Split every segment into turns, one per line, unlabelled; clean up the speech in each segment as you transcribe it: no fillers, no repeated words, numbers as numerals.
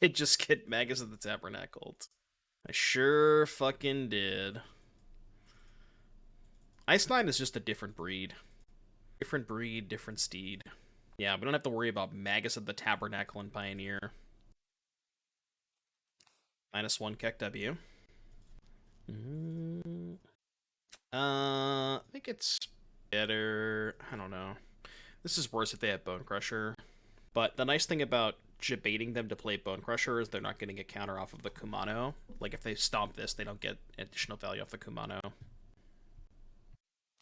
did just get Magus of the Tabernacled. I sure fucking did. Ice Nine is just a different breed. Different breed, different steed. Yeah, we don't have to worry about Magus of the Tabernacle and Pioneer. -1 Keck W. I think it's better. I don't know. This is worse if they have Bone Crusher. But the nice thing about debating them to play Bone Crusher is they're not getting a counter off of the Kumano. Like, if they stomp this, they don't get additional value off the Kumano.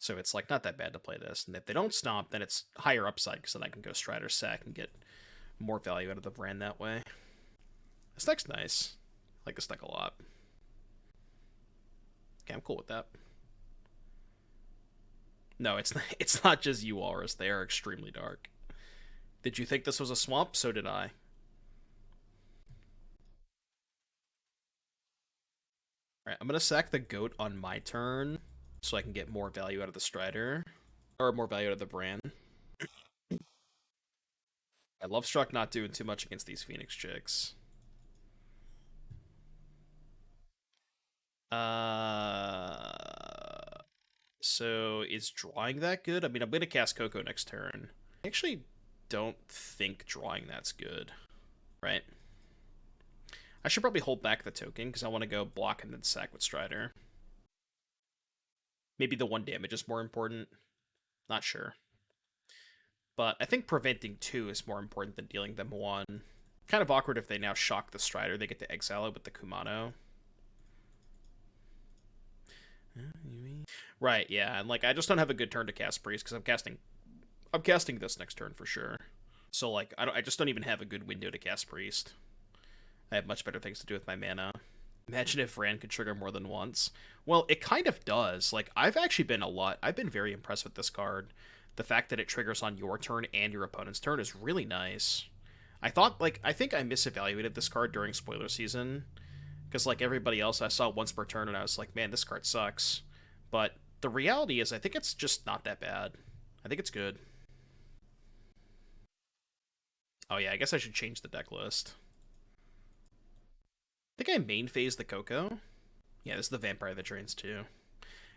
So it's, like, not that bad to play this. And if they don't stomp, then it's higher upside, because then I can go Strider Sac and get more value out of the Vraan that way. This deck's nice. I like this deck a lot. Okay, I'm cool with that. No, it's not just you, Walrus. They are extremely dark. Did you think this was a swamp? So did I. Alright, I'm going to sack the goat on my turn so I can get more value out of the Strider. Or more value out of the Vraan. I love Struck not doing too much against these Phoenix chicks. So is drawing that good? I mean, I'm going to cast Coco next turn. I actually don't think drawing that's good, right? I should probably hold back the token because I want to go block and then sack with Strider. Maybe the 1 damage is more important. Not sure. But I think preventing 2 is more important than dealing them 1. Kind of awkward if they now shock the Strider. They get to exile it with the Kumano. Right, yeah, and like I just don't have a good turn to cast Priest because I'm casting this next turn for sure. So like I just don't even have a good window to cast Priest. I have much better things to do with my mana. Imagine if Vraan could trigger more than once. Well, it kind of does. Like I've been very impressed with this card. The fact that it triggers on your turn and your opponent's turn is really nice. I think I misevaluated this card during spoiler season. Because like everybody else, I saw once per turn and I was like, man, this card sucks. But the reality is I think it's just not that bad. I think it's good. Oh yeah, I guess I should change the deck list. I think I main phase the Coco. Yeah, this is the Vampire that drains too.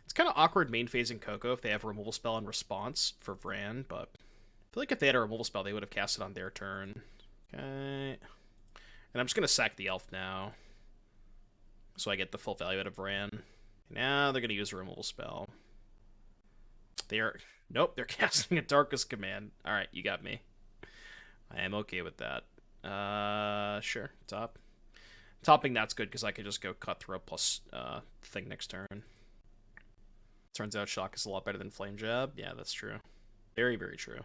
It's kind of awkward main phasing Coco if they have a removal spell in response for Vraan, but I feel like if they had a removal spell, they would have cast it on their turn. Okay. And I'm just going to sack the Elf now. So I get the full value out of Vraan. Now they're going to use a removal spell. Nope, they're casting a Darkest Command. Alright, you got me. I am okay with that. Sure, top. Topping that's good because I could just go Cutthroat plus thing next turn. Turns out Shock is a lot better than Flame Jab. Yeah, that's true. Very, very true.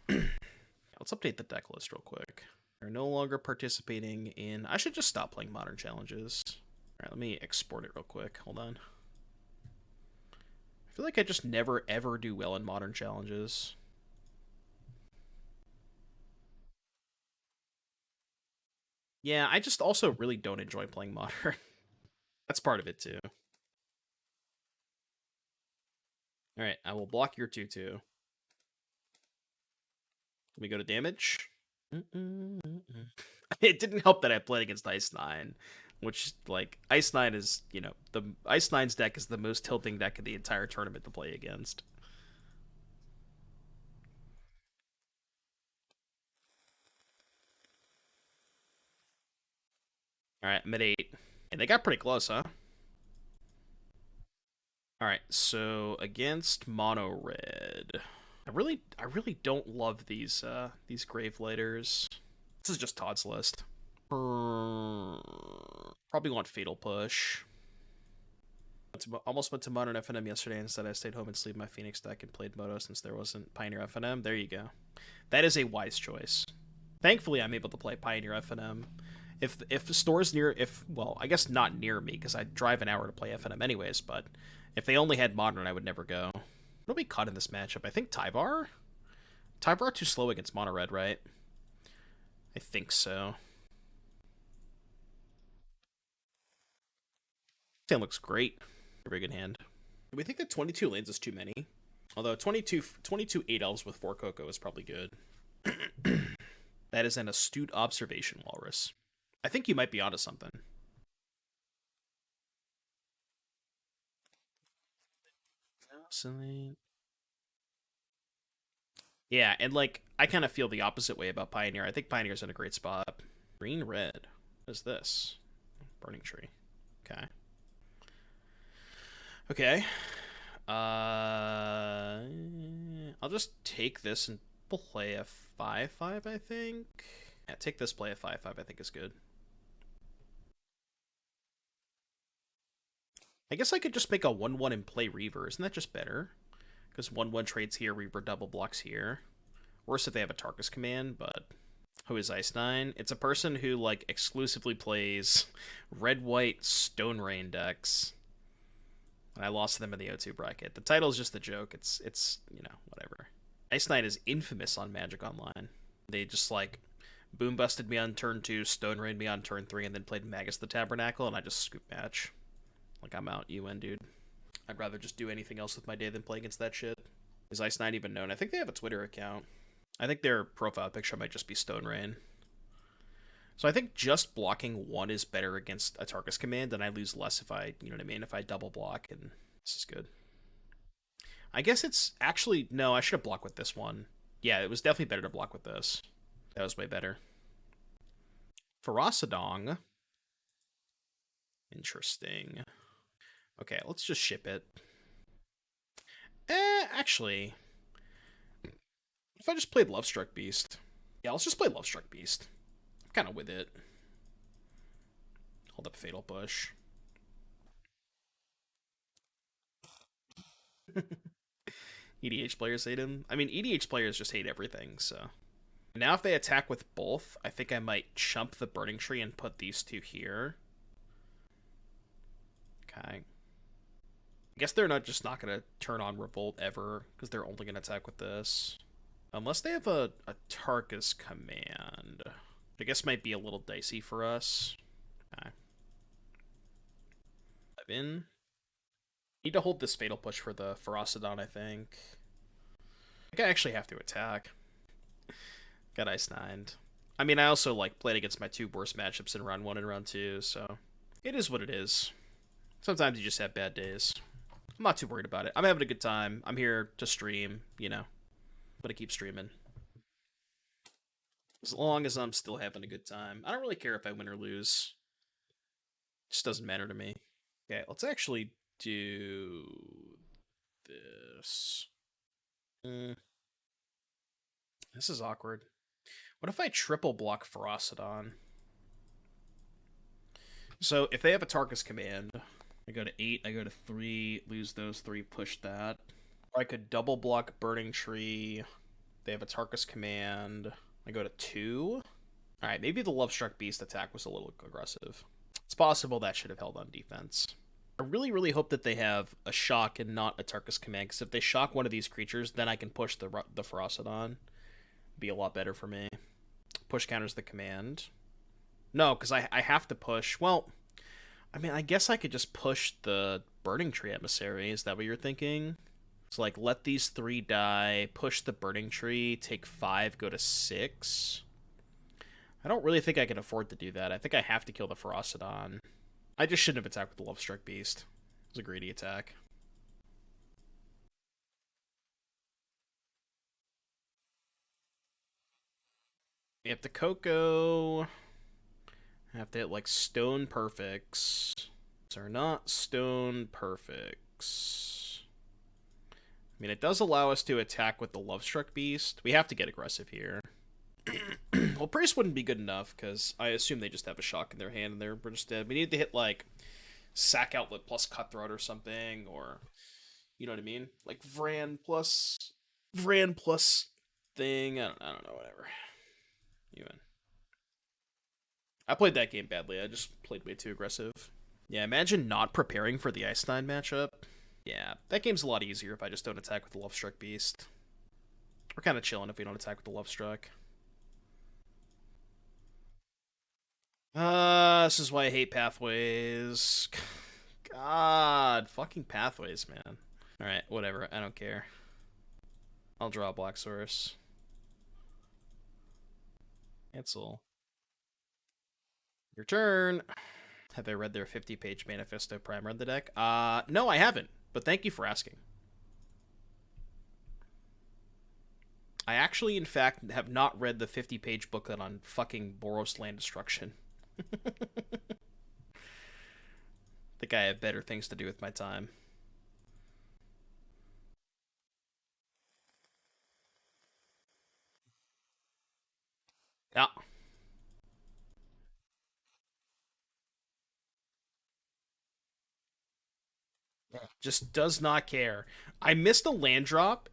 Let's update the deck list real quick. They're no longer participating in... I should just stop playing Modern Challenges. Alright, let me export it real quick. Hold on. I feel like I just never, ever do well in Modern Challenges. Yeah, I just also really don't enjoy playing Modern. That's part of it, too. Alright, I will block your 2/2. Let me go to damage. It didn't help that I played against Ice 9, which, like, Ice 9 is, you know, the Ice 9's deck is the most tilting deck of the entire tournament to play against. Alright, I'm at 8. And they got pretty close, huh? Alright, so against Mono Red. I really don't love these Gravelighters. This is just Todd's list. Probably want Fatal Push. Almost went to Modern FNM yesterday. Instead, I stayed home and sleeved my Phoenix deck and played Moto since there wasn't Pioneer FNM. There you go. That is a wise choice. Thankfully, I'm able to play Pioneer FNM. If stores near... Well, I guess not near me, because I drive an hour to play FNM anyways, but if they only had Modern, I would never go. What do we cut in this matchup? I think Tyvar? Tyvar too slow against Mono Red, right? I think so. This looks great. Very good hand. We think that 22 lanes is too many. Although 22 8 elves with 4 Coco is probably good. That is an astute observation, Walrus. I think you might be onto something. Yeah, and like, I kind of feel the opposite way about Pioneer. I think Pioneer's in a great spot. Green, red. What is this? Burning Tree. Okay. Okay. I'll just take this and play a 5/5, I think. Yeah, take this, play a 5/5, I think is good. I guess I could just make a 1/1 and play Reaver. Isn't that just better? Because 1/1 trades here, Reaver double blocks here. Worse if they have a Tarkus command, but... Who is Ice9? It's a person who, like, exclusively plays red-white Stone Rain decks. And I lost them in the O2 bracket. The title is just a joke. It's you know, whatever. Ice9 is infamous on Magic Online. They just, like, boom busted me on turn 2, Stone Rained me on turn 3, and then played Magus the Tabernacle, and I just scoop match. Like, I'm out, UN, dude. I'd rather just do anything else with my day than play against that shit. Is Ice9 even known? I think they have a Twitter account. I think their profile picture might just be Stone Rain. So I think just blocking 1 is better against a Tarkus command, and I lose less if I, you know what I mean, if I double block, and this is good. I guess it's actually, no, I should have blocked with this one. Yeah, it was definitely better to block with this. That was way better. Ferocidong. Interesting. Okay, let's just ship it. Actually, if I just played Lovestruck Beast. Yeah, let's just play Lovestruck Beast. I'm kind of with it. Hold up Fatal Push. EDH players hate him. I mean, EDH players just hate everything, so. Now if they attack with both, I think I might chump the Burning Tree and put these two here. Okay. I guess they're not going to turn on Revolt ever, because they're only going to attack with this. Unless they have a Tarkus command. I guess might be a little dicey for us. Okay. 11. Need to hold this Fatal Push for the Ferocidon, I think. I think I actually have to attack. Got Ice-9'd. I mean, I also, like, played against my 2 worst matchups in round 1 and round 2, so... It is what it is. Sometimes you just have bad days. I'm not too worried about it. I'm having a good time. I'm here to stream, you know. I'm gonna keep streaming. As long as I'm still having a good time. I don't really care if I win or lose. It just doesn't matter to me. Okay, let's actually do this. This is awkward. What if I triple block Ferocidon? So if they have a Tarkus command, I go to 8, I go to 3, lose those 3, push that. Or I could double block Burning Tree. They have a Tarkus command. I go to 2. Alright, maybe the Lovestruck Beast attack was a little aggressive. It's possible that should have held on defense. I really, really hope that they have a shock and not a Tarkus command, because if they shock one of these creatures, then I can push the Ferocidon. Be a lot better for me. Push counters the command. No, because I have to push. Well, I mean, I guess I could just push the Burning Tree Emissary. Is that what you're thinking? So, like, let these 3 die, push the Burning Tree, take 5, go to 6. I don't really think I can afford to do that. I think I have to kill the Ferocidon. I just shouldn't have attacked with the Lovestruck Beast. It was a greedy attack. We have the Coco. I have to hit, like, Stone Perfects. These are not Stone Perfects. I mean, it does allow us to attack with the Lovestruck Beast. We have to get aggressive here. Well, Priest wouldn't be good enough, because I assume they just have a shock in their hand and they're just dead. We need to hit, like, Sack Outlet plus Cutthroat or something, or, you know what I mean? Like, Vraan plus thing. I don't know, whatever. Even. I played that game badly. I just played way too aggressive. Yeah, imagine not preparing for the Ice-9 matchup. Yeah, that game's a lot easier if I just don't attack with the Lovestruck Beast. We're kind of chilling if we don't attack with the Lovestruck. This is why I hate Pathways. God, fucking Pathways, man. Alright, whatever. I don't care. I'll draw a Black Source. Cancel. Your turn. Have I read their 50-page manifesto primer on the deck? No, I haven't, but thank you for asking. I actually, in fact, have not read the 50-page booklet on fucking Boros land destruction. I think I have better things to do with my time. Yeah. Just does not care. I missed a land drop.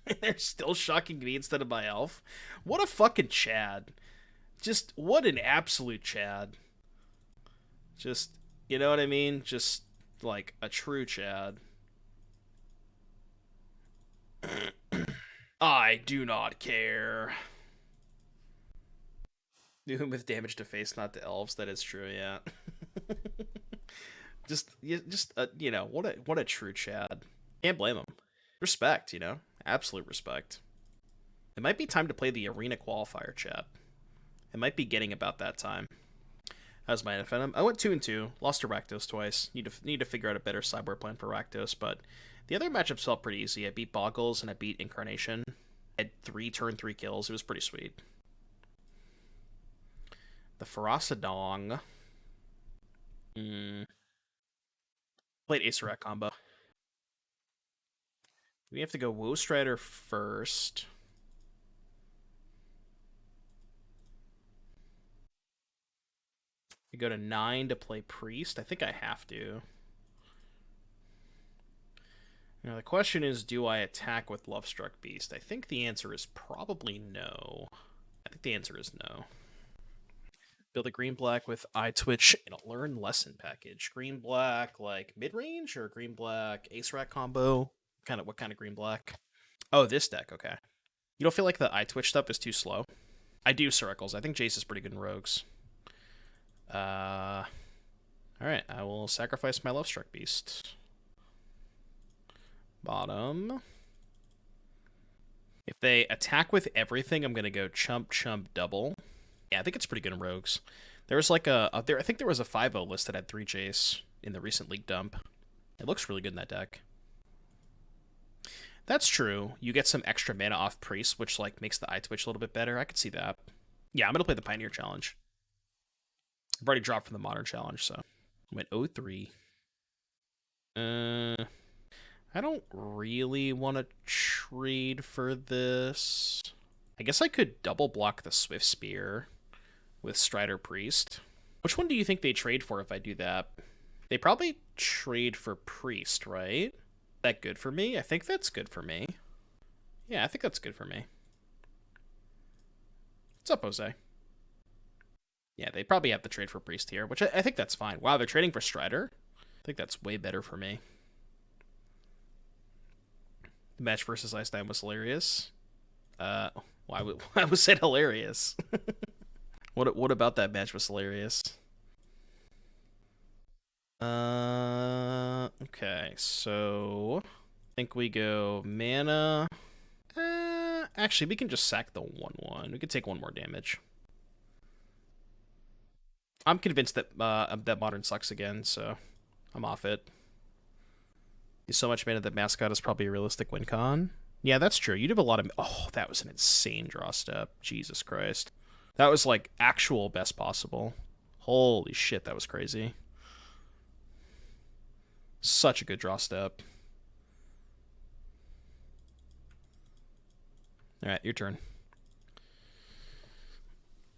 And they're still shocking me instead of my elf. What a fucking Chad. Just, what an absolute Chad. Just, you know what I mean? Just, like, a true Chad. I do not care. Do him with damage to face, not to elves. That is true, yeah. You know, what a true Chad. Can't blame him. Respect, you know? Absolute respect. It might be time to play the arena qualifier, chat. It might be getting about that time. How's my NFL? I went 2-2, lost to Rakdos twice. Need to figure out a better sideboard plan for Rakdos, but the other matchups felt pretty easy. I beat Boggles and I beat Incarnation. I had 3 turn 3 kills. It was pretty sweet. The Ferocidong. Played Acerat combo. We have to go Woe Strider first. We go to 9 to play Priest. I think I have to. Now the question is, do I attack with Lovestruck Beast? I think the answer is probably no. I think the answer is no. Build a green-black with Eye Twitch and a Learn Lesson package. Green-black, like, mid-range, or green-black Ace-Rat combo? What kind of green-black? Oh, this deck, okay. You don't feel like the Eye Twitch stuff is too slow? I do, Circles. I think Jace is pretty good in Rogues. Alright, I will sacrifice my Lovestruck Beast. Bottom. If they attack with everything, I'm going to go Chump, Chump, Double. Yeah, I think it's pretty good in Rogues. There was like I think there was a 5-0 list that had 3 Jace in the recent league dump. It looks really good in that deck. That's true. You get some extra mana off Priest, which like makes the Eye Twitch a little bit better. I could see that. Yeah, I'm going to play the Pioneer Challenge. I've already dropped from the Modern Challenge, so I went 0-3. I don't really want to trade for this. I guess I could double block the Swift Spear with Strider Priest. Which one do you think they trade for if I do that? They probably trade for Priest, right? Is that good for me? I think that's good for me. Yeah, I think that's good for me. What's up, Jose? Yeah, they probably have to trade for Priest here, which I think that's fine. Wow, they're trading for Strider? I think that's way better for me. The match versus Ice Time was hilarious. Why was it hilarious? What about that match was hilarious? Okay, so I think we go mana. Actually, we can just sack the 1/1. We could take 1 more damage. I'm convinced that that Modern sucks again, so I'm off it. He's so much mana that Mascot is probably a realistic win con. Yeah, that's true. You'd have a lot of... Oh, that was an insane draw step. Jesus Christ. That was, like, actual best possible. Holy shit, that was crazy. Such a good draw step. Alright, your turn.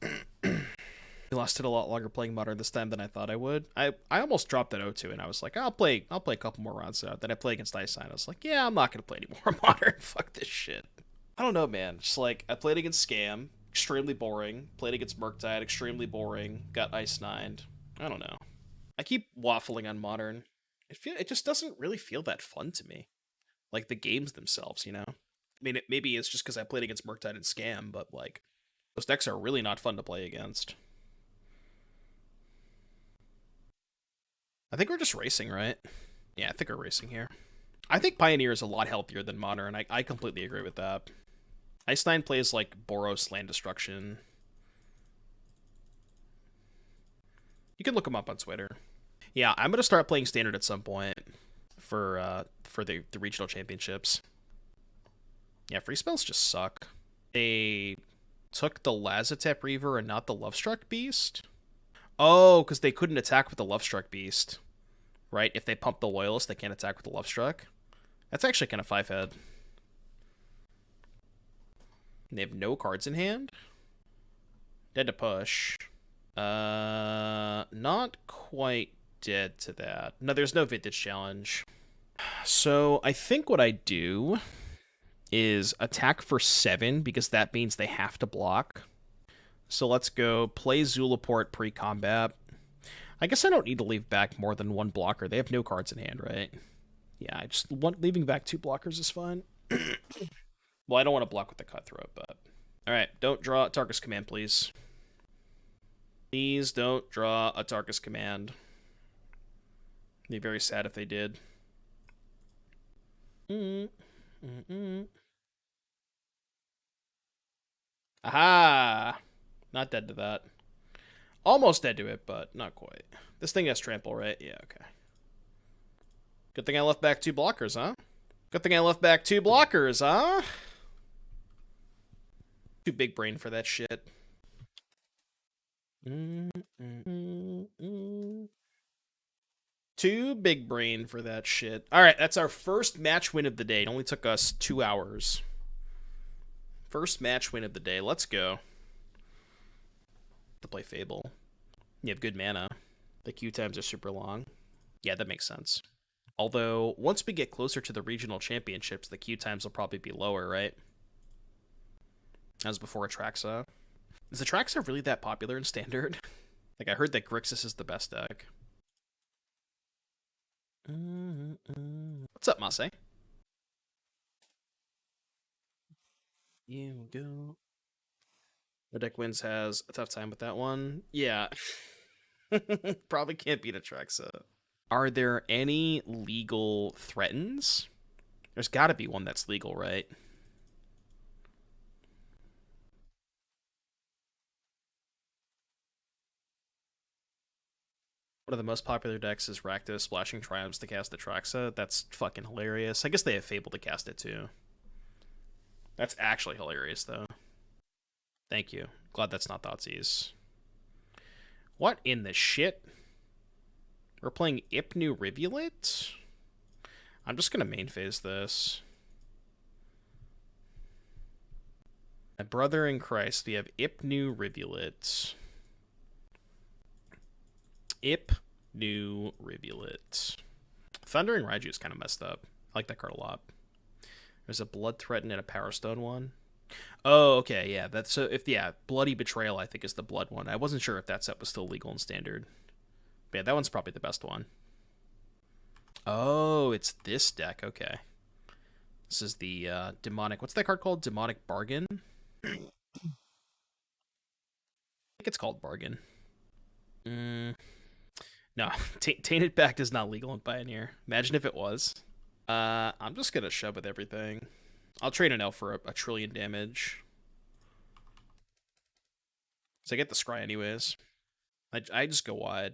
I lost it a lot longer playing Modern this time than I thought I would. I almost dropped that 0-2, and I was like, I'll play a couple more rounds out. Then I play against Ice Sign. I was like, yeah, I'm not going to play any more Modern. Fuck this shit. I don't know, man. Just like, I played against Scam. Extremely boring. Played against Murktide. Extremely boring. Got Ice 9'd. I don't know. I keep waffling on Modern. It just doesn't really feel that fun to me. Like, the games themselves, you know? I mean, maybe it's just because I played against Murktide and Scam, but, like, those decks are really not fun to play against. I think we're just racing, right? Yeah, I think we're racing here. I think Pioneer is a lot healthier than Modern. I completely agree with that. Ice Nine plays like Boros Land Destruction. You can look them up on Twitter. Yeah, I'm gonna start playing Standard at some point for the regional championships. Yeah, free spells just suck. They took the Lazotep Reaver and not the Lovestruck Beast. Oh, because they couldn't attack with the Lovestruck Beast, right? If they pump the Loyalist, they can't attack with the Lovestruck. That's actually kind of 5-head. They have no cards in hand. Dead to push. Not quite dead to that. No, there's no Vintage Challenge. So I think what I do is attack for 7, because that means they have to block. So let's go play Zulaport pre-combat. I guess I don't need to leave back more than 1 blocker. They have no cards in hand, right? Yeah, I just want leaving back 2 blockers is fine. Well, I don't want to block with the Cutthroat, but... Alright, don't draw a Tarkus command, please. Please don't draw a Tarkus command. I'd be very sad if they did. Aha! Not dead to that. Almost dead to it, but not quite. This thing has trample, right? Yeah, okay. Good thing I left back 2 blockers, huh? Good thing I left back 2 blockers, huh? Too big brain for that shit. Too big brain for that shit. Alright, that's our first match win of the day. It only took us 2 hours. First match win of the day. Let's go. To play Fable. You have good mana. The queue times are super long. Yeah, that makes sense. Although, once we get closer to the regional championships, the queue times will probably be lower, right? As before Atraxa. Is Atraxa really that popular in Standard? Like, I heard that Grixis is the best deck. What's up, Mase? You go. The deck wins has a tough time with that one. Yeah. Probably can't beat Atraxa. Are there any legal threatens? There's gotta be one that's legal, right? One of the most popular decks is Rakdos Splashing Triumphs to cast Atraxa. That's fucking hilarious. I guess they have Fable to cast it too. That's actually hilarious, though. Thank you. Glad that's not Thoughtseize. What in the shit? We're playing Ipnu Rivulet? I'm just gonna main phase this. My brother in Christ, we have Ipnu Rivulet. Ipnu Rivulet. Thundering Raiju is kind of messed up. I like that card a lot. There's a Blood Threaten and a Power Stone one. Oh, okay, yeah. That's so if yeah, Bloody Betrayal I think is the blood one. I wasn't sure if that set was still legal in Standard. But yeah, that one's probably the best one. Oh, it's this deck. Okay. This is the demonic. What's that card called? Demonic Bargain. I think it's called Bargain. No, Tainted Pact is not legal in Pioneer. Imagine if it was. I'm just gonna shove with everything. I'll trade an elf for a trillion damage. So I get the scry anyways. I just go wide.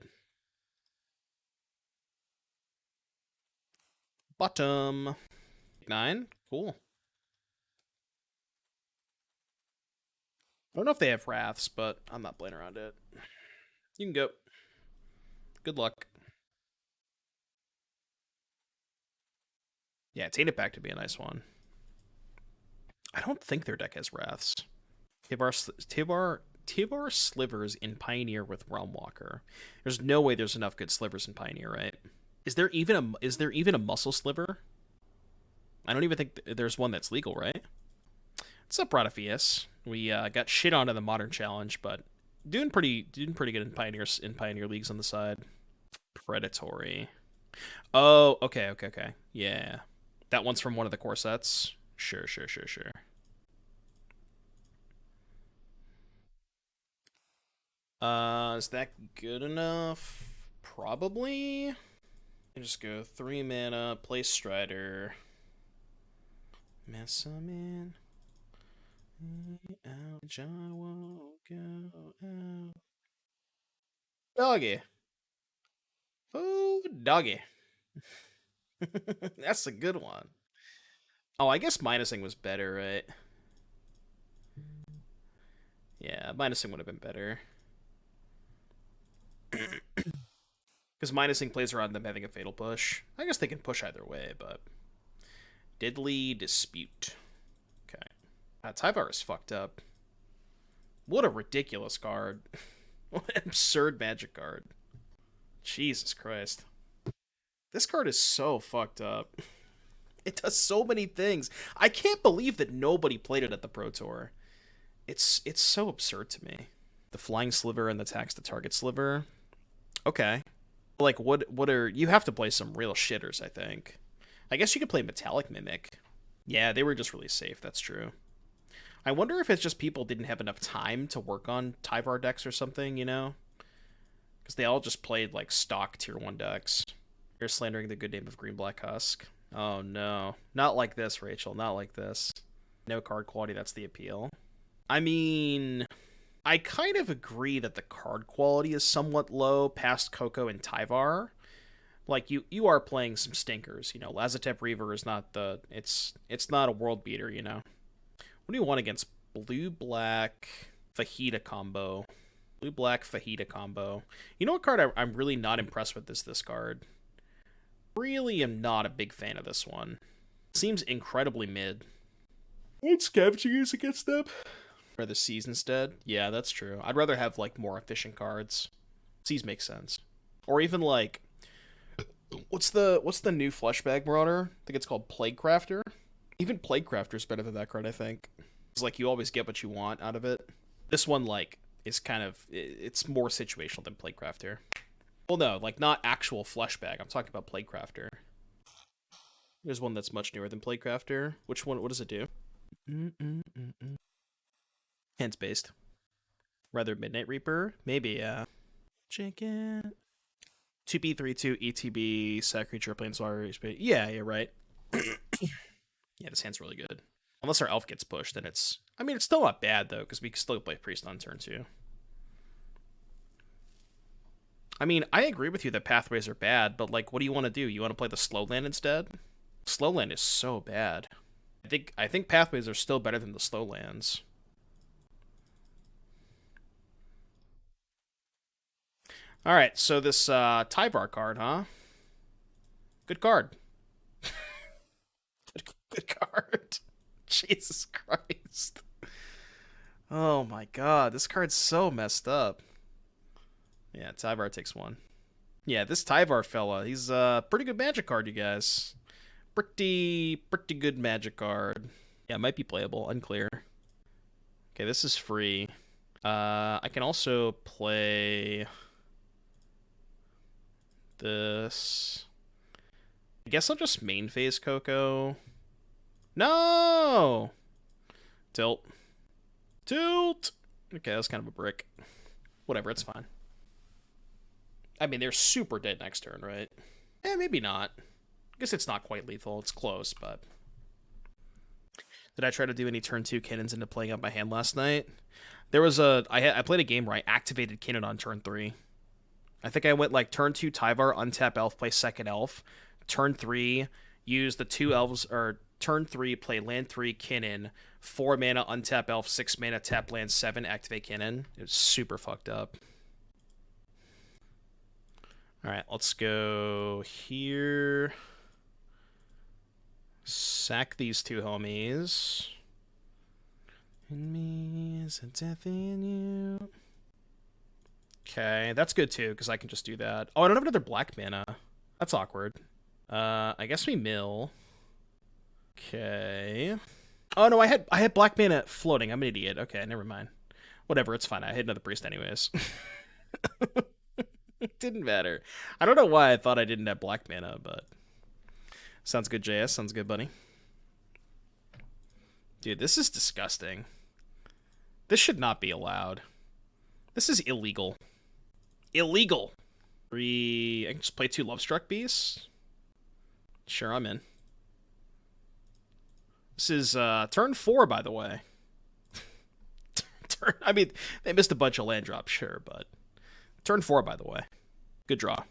Bottom. 9? Cool. I don't know if they have Wraths, but I'm not playing around it. You can go. Good luck. Yeah, Tainted Pact would be a nice one. I don't think their deck has Wraths. Tyvar Slivers in Pioneer with Realm Walker. There's no way there's enough good slivers in Pioneer, right? Is there even a muscle sliver? I don't even think there's one that's legal, right? What's up, Rodophius? We got shit on in the Modern Challenge, but doing pretty good in Pioneer leagues on the side. Predatory. Oh, okay. Yeah. That one's from one of the core sets. Sure. Is that good enough? Probably. Just go 3 mana, play Strider. Mess him in. Out, John won't go out. Doggy. Oh, doggy. That's a good one. Oh, I guess minusing was better, right? Yeah, minusing would have been better. Because minusing plays around them having a fatal push. I guess they can push either way, but... Deadly Dispute. Okay. Tyvar is fucked up. What a ridiculous card. What an absurd magic card. Jesus Christ. This card is so fucked up. It does so many things. I can't believe that nobody played it at the Pro Tour. It's so absurd to me. The Flying Sliver and the Tax the Target Sliver. Okay. Like, what are... You have to play some real shitters, I think. I guess you could play Metallic Mimic. Yeah, they were just really safe, that's true. I wonder if it's just people didn't have enough time to work on Tyvar decks or something, you know? Because they all just played, like, stock Tier 1 decks. You're slandering the good name of Green Black Husk. Oh, no. Not like this, Rachel. Not like this. No card quality, that's the appeal. I mean... I kind of agree that the card quality is somewhat low past Coco and Tyvar. Like, you are playing some stinkers, you know. Lazotep Reaver is not the... It's not a world beater, you know. What do you want against blue-black Fajita combo? Blue-black Fajita combo. You know what card I'm really not impressed with is this card. Really am not a big fan of this one. Seems incredibly mid. What Scavenging Ooze against them? Or the Seize instead? Yeah, that's true. I'd rather have, like, more efficient cards. Seize makes sense. Or even, like... What's the new Fleshbag Marauder? I think it's called Plague Crafter. Even Plague Crafter's better than that card, I think. It's like you always get what you want out of it. This one, like, is kind of... It's more situational than Plague Crafter. Well, no, like, not actual Fleshbag. I'm talking about Plague Crafter. There's one that's much newer than Plague Crafter. Which one? What does it do? Hands-based. Rather Midnight Reaper? Maybe, yeah. Chicken. 2B, 3-2, ETB, sack creature, planeswalker. Yeah, you're right. Yeah, this hand's really good. Unless our elf gets pushed, then it's... I mean, it's still not bad, though, because we can still play Priest on turn 2. I mean, I agree with you that pathways are bad, but, like, what do you want to do? You want to play the slow land instead? Slow land is so bad. I think pathways are still better than the slow lands. Alright, so this Tyvar card, huh? Good card. Good card. Jesus Christ. Oh my god, this card's so messed up. Yeah, Tyvar takes one. Yeah, this Tyvar fella, he's a pretty good magic card, you guys. Pretty good magic card. Yeah, it might be playable, unclear. Okay, this is free. I can also play... this. I guess I'll just main phase Coco. No! Tilt. Tilt! Okay, that's kind of a brick. Whatever, it's fine. I mean, they're super dead next turn, right? Eh, maybe not. I guess it's not quite lethal. It's close, but... Did I try to do any turn 2 cannons into playing up my hand last night? There was a... I played a game where I activated cannon on turn 3. I think I went like turn 2 Tyvar, untap elf, play second elf. Turn 3, use the 2 elves, or turn 3, play land 3, Kinnan, 4 mana, untap elf, 6 mana, tap land 7, activate Kinnan. It was super fucked up. Alright, let's go here. Sack these 2 homies. In me is a death in you. Okay, that's good too, because I can just do that. Oh, I don't have another black mana. That's awkward. I guess we mill. Okay. Oh no, I had black mana floating. I'm an idiot. Okay, never mind. Whatever, it's fine. I hit another priest anyways. It didn't matter. I don't know why I thought I didn't have black mana, but... Sounds good, JS. Sounds good, buddy. Dude, this is disgusting. This should not be allowed. This is illegal. Illegal! I can just play 2 Lovestruck Beasts? Sure, I'm in. This is turn 4, by the way. I mean, they missed a bunch of land drops, sure, but... Turn 4, by the way. Good draw.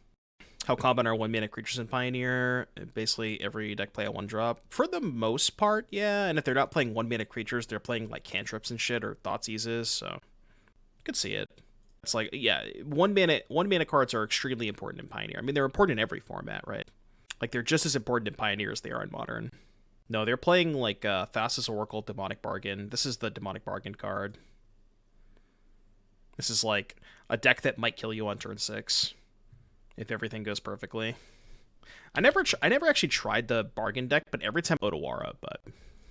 how common are 1-mana creatures in Pioneer? Basically, every deck play a 1-drop. For the most part, yeah. And if they're not playing 1-mana creatures, they're playing like cantrips and shit or Thoughtseizes, so could see it. It's like, yeah, 1-mana cards are extremely important in Pioneer. I mean, they're important in every format, right? Like, they're just as important in Pioneer as they are in Modern. No, they're playing like Thassa's Oracle, Demonic Bargain. This is the Demonic Bargain card. This is like a deck that might kill you on turn 6. If everything goes perfectly. I never actually tried the bargain deck, but every time Otawara, but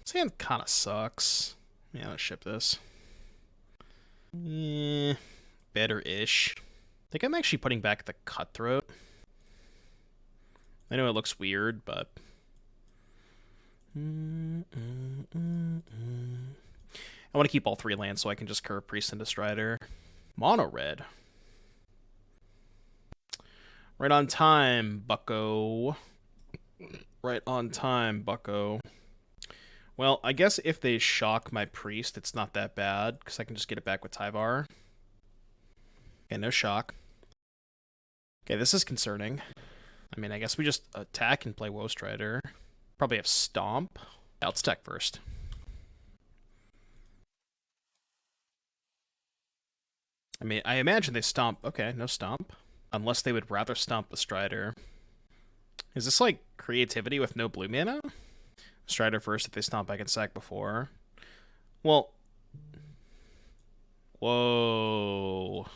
this hand kind of sucks. Yeah, let's ship this. Better-ish. I think I'm actually putting back the Cutthroat. I know it looks weird, but... I want to keep all 3 lands so I can just curve Priest into Strider. Mono red. Right on time, bucko. Right on time, bucko. Well, I guess if they shock my Priest, it's not that bad, because I can just get it back with Tyvar. Okay, no shock. Okay, this is concerning. I mean, I guess we just attack and play Woe Strider. Probably have Stomp. Yeah, let's attack first. I mean, I imagine they Stomp. Okay, no Stomp. Unless they would rather Stomp the Strider. Is this like creativity with no blue mana? Strider first. If they Stomp, I can sack before. Well. Whoa.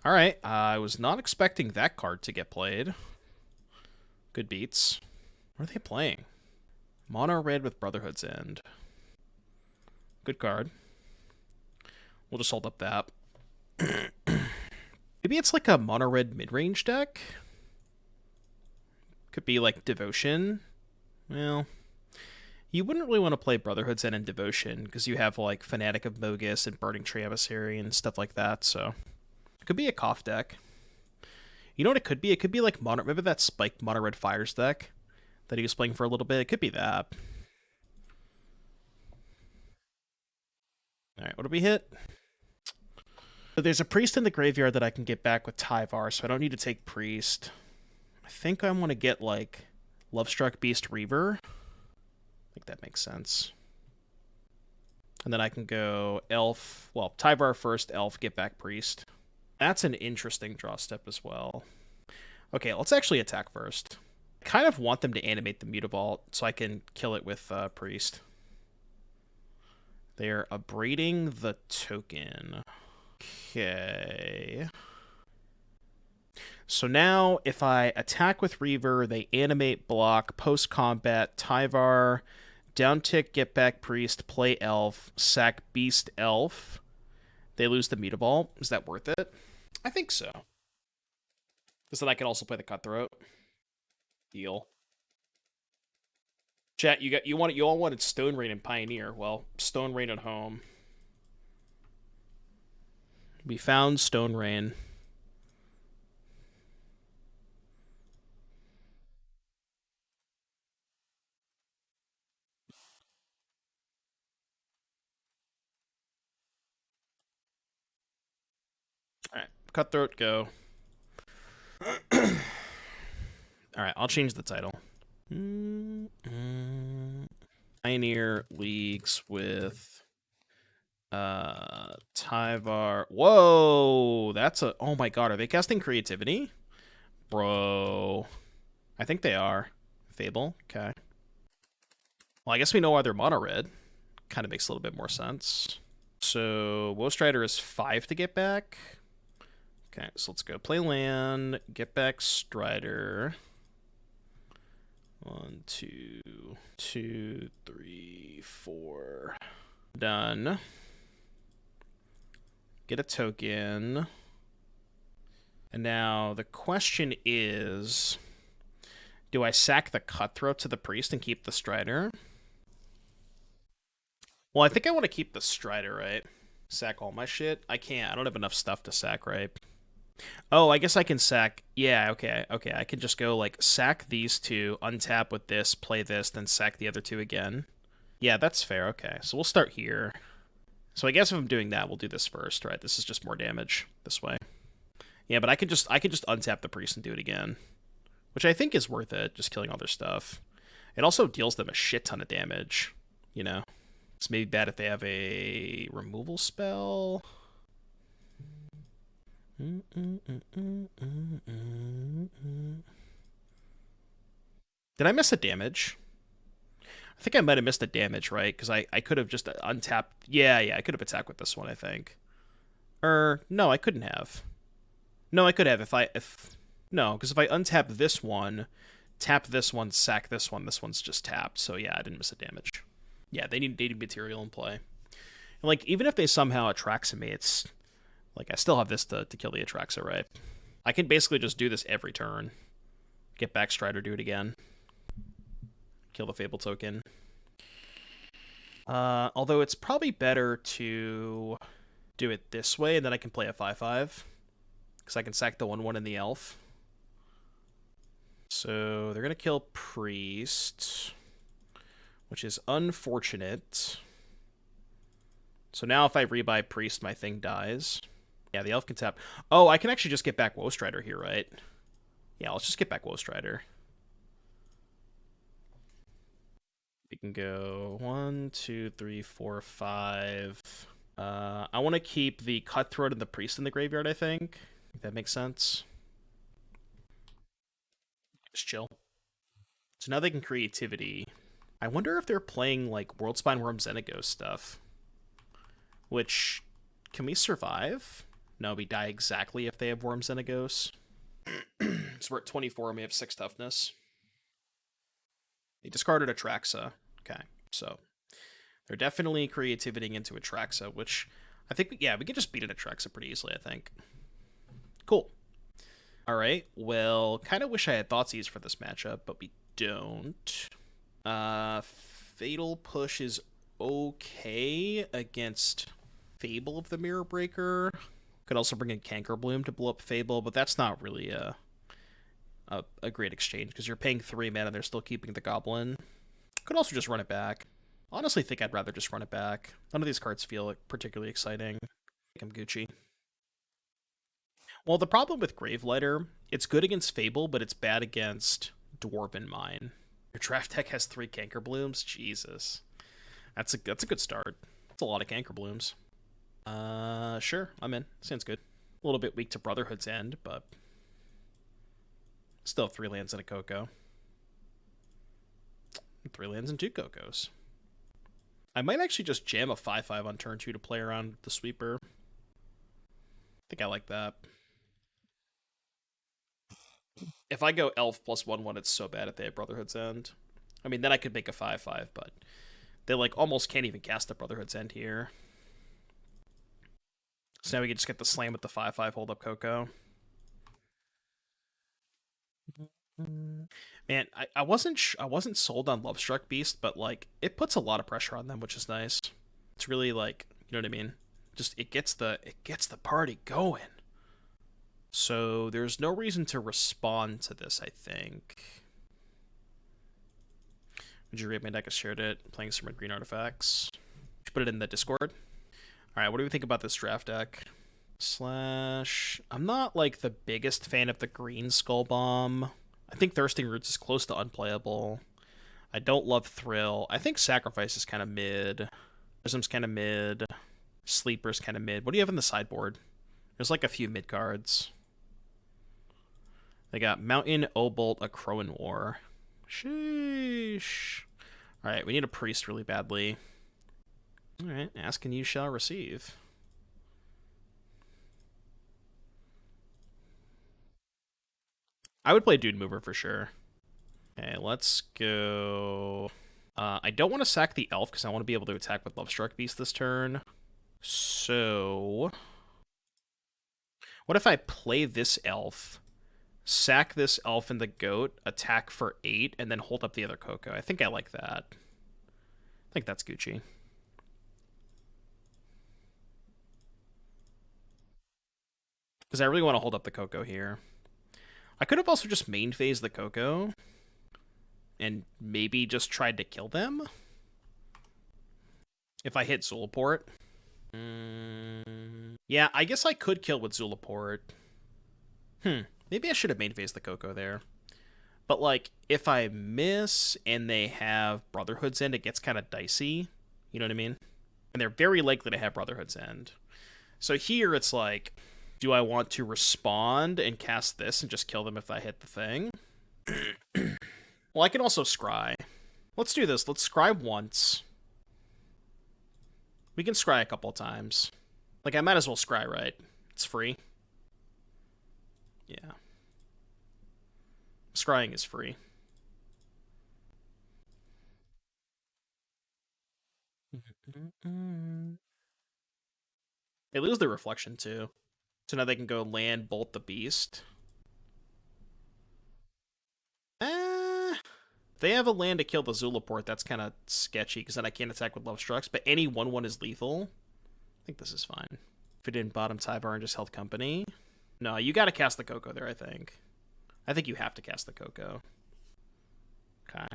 Alright. I was not expecting that card to get played. Good beats. What are they playing? Mono red with Brotherhood's End. Good card. We'll just hold up that. Maybe it's like a mono red mid-range deck? Could be like Devotion. Well, you wouldn't really want to play Brotherhood's End and Devotion because you have like Fanatic of Mogus and Burning Tree Emissary and stuff like that, so it could be a Koth deck. You know what it could be? It could be like mono. Remember that Spike Mono Red Fires deck that he was playing for a little bit? It could be that. Alright, what do we hit? So there's a Priest in the graveyard that I can get back with Tyvar, so I don't need to take Priest. I think I want to get, like, Lovestruck Beast Reaver. I think that makes sense. And then I can go Elf. Well, Tyvar first, Elf, get back Priest. That's an interesting draw step as well. Okay, let's actually attack first. I kind of want them to animate the Mutavault so I can kill it with Priest. They're abrading the token. Okay. So now, if I attack with Reaver, they animate, block, post-combat, Tyvar, downtick, get back Priest, play Elf, sack Beast Elf. They lose the Mutavault. Is that worth it? I think so. Because then I can also play the Cutthroat. Deal. Chat, you all wanted Stone Rain and Pioneer. Well, Stone Rain at home. We found Stone Rain. Alright, Cutthroat, go. Alright, I'll change the title. Pioneer Leagues with Tyvar. Whoa, that's a... Oh my god, are they casting Creativity? Bro. I think they are. Fable, okay. Well, I guess we know why they're mono red. Kind of makes a little bit more sense. So, Woe Strider is 5 to get back. Okay, so let's go play land, get back Strider. 1, 2, 2, 3, 4. Done. Get a token. And now the question is, do I sack the Cutthroat to the Priest and keep the Strider? Well, I think I want to keep the Strider, right? Sack all my shit? I can't. I don't have enough stuff to sack, right? Oh, I guess I can sack... Yeah, okay. Okay, I can just go, like, sack these two, untap with this, play this, then sack the other two again. Yeah, that's fair. Okay, so we'll start here. So I guess if I'm doing that, we'll do this first, right? This is just more damage this way. Yeah, but I could just untap the priest and do it again, which I think is worth it, just killing all their stuff. It also deals them a shit ton of damage, you know? It's maybe bad if they have a removal spell. Did I miss a damage? I think I might have missed a damage, right? Because I could have just untapped... Yeah, I could have attacked with this one, I think. No, I couldn't have. No, I could have if... No, because if I untap this one, tap this one, sack this one's just tapped. So yeah, I didn't miss a damage. Yeah, they need material in play. And like, even if they somehow Atraxa me, it's... Like, I still have this to kill the Atraxa, right? I can basically just do this every turn. Get back Strider, do it again. Kill the Fable token. Although it's probably better to do it this way, and then I can play a 5/5. Because I can sack the 1/1 in the Elf. So they're going to kill Priest, which is unfortunate. So now if I rebuy Priest, my thing dies. Yeah, the Elf can tap. Oh, I can actually just get back Woe Strider here, right? Yeah, let's just get back Woe Strider. We can go 1, 2, 3, 4, 5. I want to keep the Cutthroat and the Priest in the graveyard, I think. If that makes sense. Just chill. So now they can Creativity. I wonder if they're playing, like, Worldspine Worm Xenagos stuff. Which, can we survive? No, we die exactly if they have Worm Xenagos. So we're at 24 and we have 6 toughness. They discarded Atraxa. Okay, so they're definitely creativitying into Atraxa, which I think, we can just beat an Atraxa pretty easily, I think. Cool. All right, well, kind of wish I had Thoughtseize for this matchup, but we don't. Fatal Push is okay against Fable of the Mirror Breaker. Could also bring in Cankerbloom to blow up Fable, but that's not really a great exchange because you're paying 3 mana and they're still keeping the Goblin. Could also just run it back. Honestly, think I'd rather just run it back. None of these cards feel particularly exciting. I think I'm Gucci. Well, the problem with Gravelighter, it's good against Fable, but it's bad against Dwarven Mine. Your draft deck has 3 Cankerblooms? Jesus. That's a good start. That's a lot of Cankerblooms. Sure, I'm in. Sounds good. A little bit weak to Brotherhood's End, but still have 3 lands and a Coco. 3 lands and 2 Cocos. I might actually just jam a 5/5 on turn 2 to play around the Sweeper. I think I like that. If I go Elf plus 1/1, it's so bad if they have Brotherhood's End. I mean, then I could make a 5/5, but they like almost can't even cast the Brotherhood's End here. So now we can just get the slam with the 5/5 hold up Coco. Man, I wasn't sold on Lovestruck Beast, but like it puts a lot of pressure on them, which is nice. It's really like, you know what I mean? Just it gets the party going. So there's no reason to respond to this, I think. Would you rate my deck? I shared it. Playing some red green artifacts. Should put it in the Discord. Alright, what do we think about this draft deck? I'm not like the biggest fan of the green Skull Bomb. I think Thirsting Roots is close to unplayable. I don't love Thrill. I think Sacrifice is kind of mid. Prism's kind of mid. Sleeper's kind of mid. What do you have in the sideboard? There's like a few mid cards. They got Mountain, Obolt, a Crowan War. Sheesh. Alright, we need a Priest really badly. Alright, ask and you shall receive. I would play Dude Mover for sure. Okay, let's go. I don't want to sack the Elf because I want to be able to attack with Lovestruck Beast this turn. So, what if I play this Elf, sack this Elf and the Goat, attack for 8, and then hold up the other Coco? I think I like that. I think that's Gucci. Because I really want to hold up the Coco here. I could have also just main phased the Coco and maybe just tried to kill them if I hit Zulaport. Yeah, I guess I could kill with Zulaport. Maybe I should have main phased the Coco there. But, like, if I miss and they have Brotherhood's End, it gets kind of dicey. You know what I mean? And they're very likely to have Brotherhood's End. So here it's like, do I want to respond and cast this and just kill them if I hit the thing? Well, I can also scry. Let's do this. Let's scry once. We can scry a couple times. Like, I might as well scry, right? It's free. Yeah. Scrying is free. They lose their reflection, too. So now they can go land, bolt the beast. If they have a land to kill the Zulaport, that's kind of sketchy, because then I can't attack with Love Strucks, but any 1/1 is lethal. I think this is fine. If it didn't bottom Tyvar and just held company. No, you gotta cast the Coco there, I think. I think you have to cast the Coco. Okay.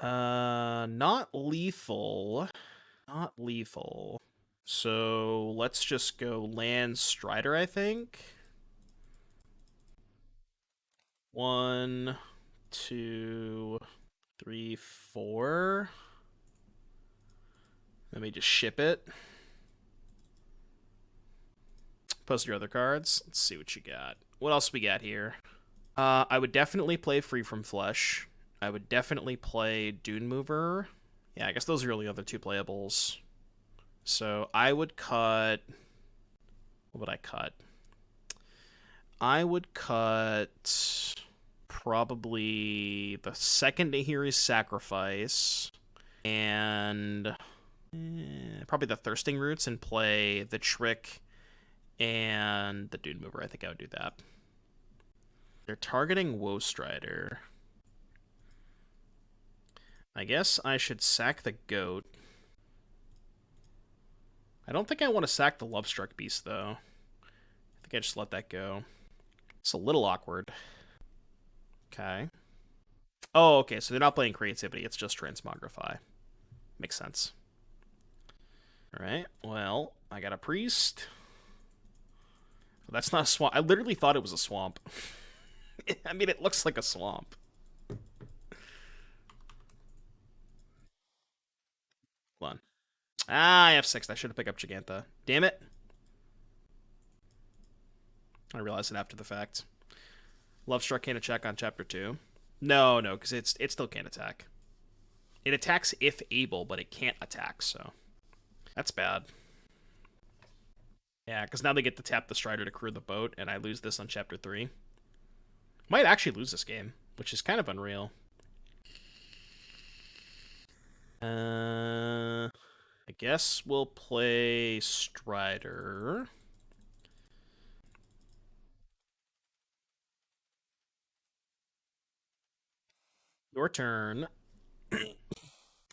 Not lethal. Not lethal. So let's just go land Strider, I think. 1, 2, 3, 4. Let me just ship it. Post your other cards. Let's see what you got. What else we got here? I would definitely play Free from Flesh. I would definitely play Dune Mover. Yeah, I guess those are really the other two playables. So I would cut... What would I cut? I would cut probably the second Nahiri's Sacrifice and probably the Thirsting Roots and play the Trick and the Dune Mover. I think I would do that. They're targeting Woe Strider. I guess I should sack the Goat. I don't think I want to sack the Lovestruck Beast, though. I think I just let that go. It's a little awkward. Okay. Oh, okay, so they're not playing Creativity. It's just Transmogrify. Makes sense. Alright, well, I got a Priest. That's not a swamp. I literally thought it was a swamp. I mean, it looks like a swamp. Hold on. Ah, I have 6. I should have picked up Jegantha. Damn it. I realized it after the fact. Lovestruck can't attack on Chapter 2. No, because it still can't attack. It attacks if able, but it can't attack, so... That's bad. Yeah, because now they get to tap the Strider to crew the boat, and I lose this on Chapter 3. Might actually lose this game, which is kind of unreal. I guess we'll play Strider. Your turn.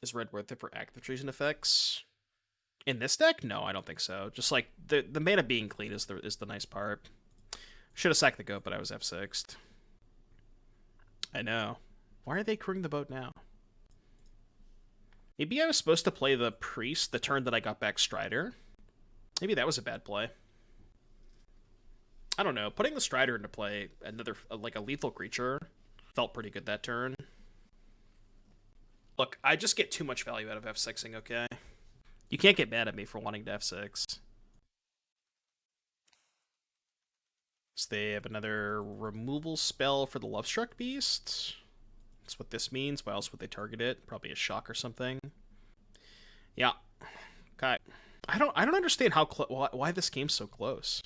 Is red worth it for active treason effects? In this deck? No, I don't think so. Just like the mana being clean is the nice part. Should have sacked the goat, but I was F6'd. I know. Why are they crewing the boat now? Maybe I was supposed to play the Priest the turn that I got back Strider. Maybe that was a bad play. I don't know. Putting the Strider into play, another like a lethal creature, felt pretty good that turn. Look, I just get too much value out of F6ing, okay? You can't get mad at me for wanting to F6. So they have another removal spell for the Lovestruck Beast. That's what this means. Why else would they target it? Probably a shock or something. Yeah. Okay. I don't understand how why this game's so close.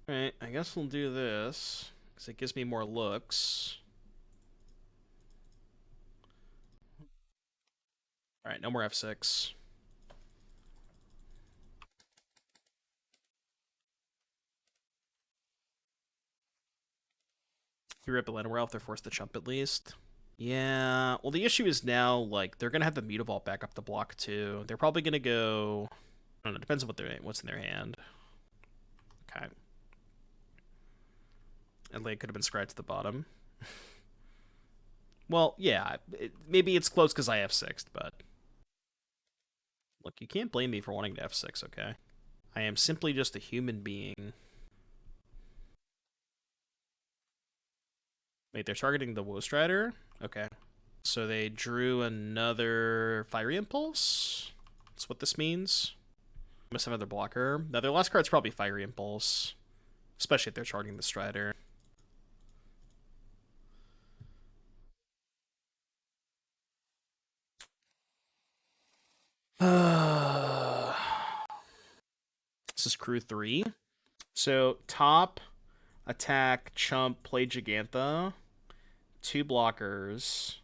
All right, I guess we'll do this because it gives me more looks. All right, no more F6. If you rip a Llanowar Elf, they're forced to chump at least. Yeah, well, the issue is now, like, they're going to have the Mutavault back up the block, too. They're probably going to go... I don't know, it depends on what's in their hand. Okay. And they could have been scryed to the bottom. Well, yeah, maybe it's close because I F6'd, but... Look, you can't blame me for wanting to F6, okay? I am simply just a human being. Wait, they're targeting the Woe Strider? Okay. So they drew another Fiery Impulse? That's what this means. Must have another blocker. Now, their last card's probably Fiery Impulse. Especially if they're targeting the Strider. This is crew 3. So, top, attack, chump, play Jegantha. 2 blockers.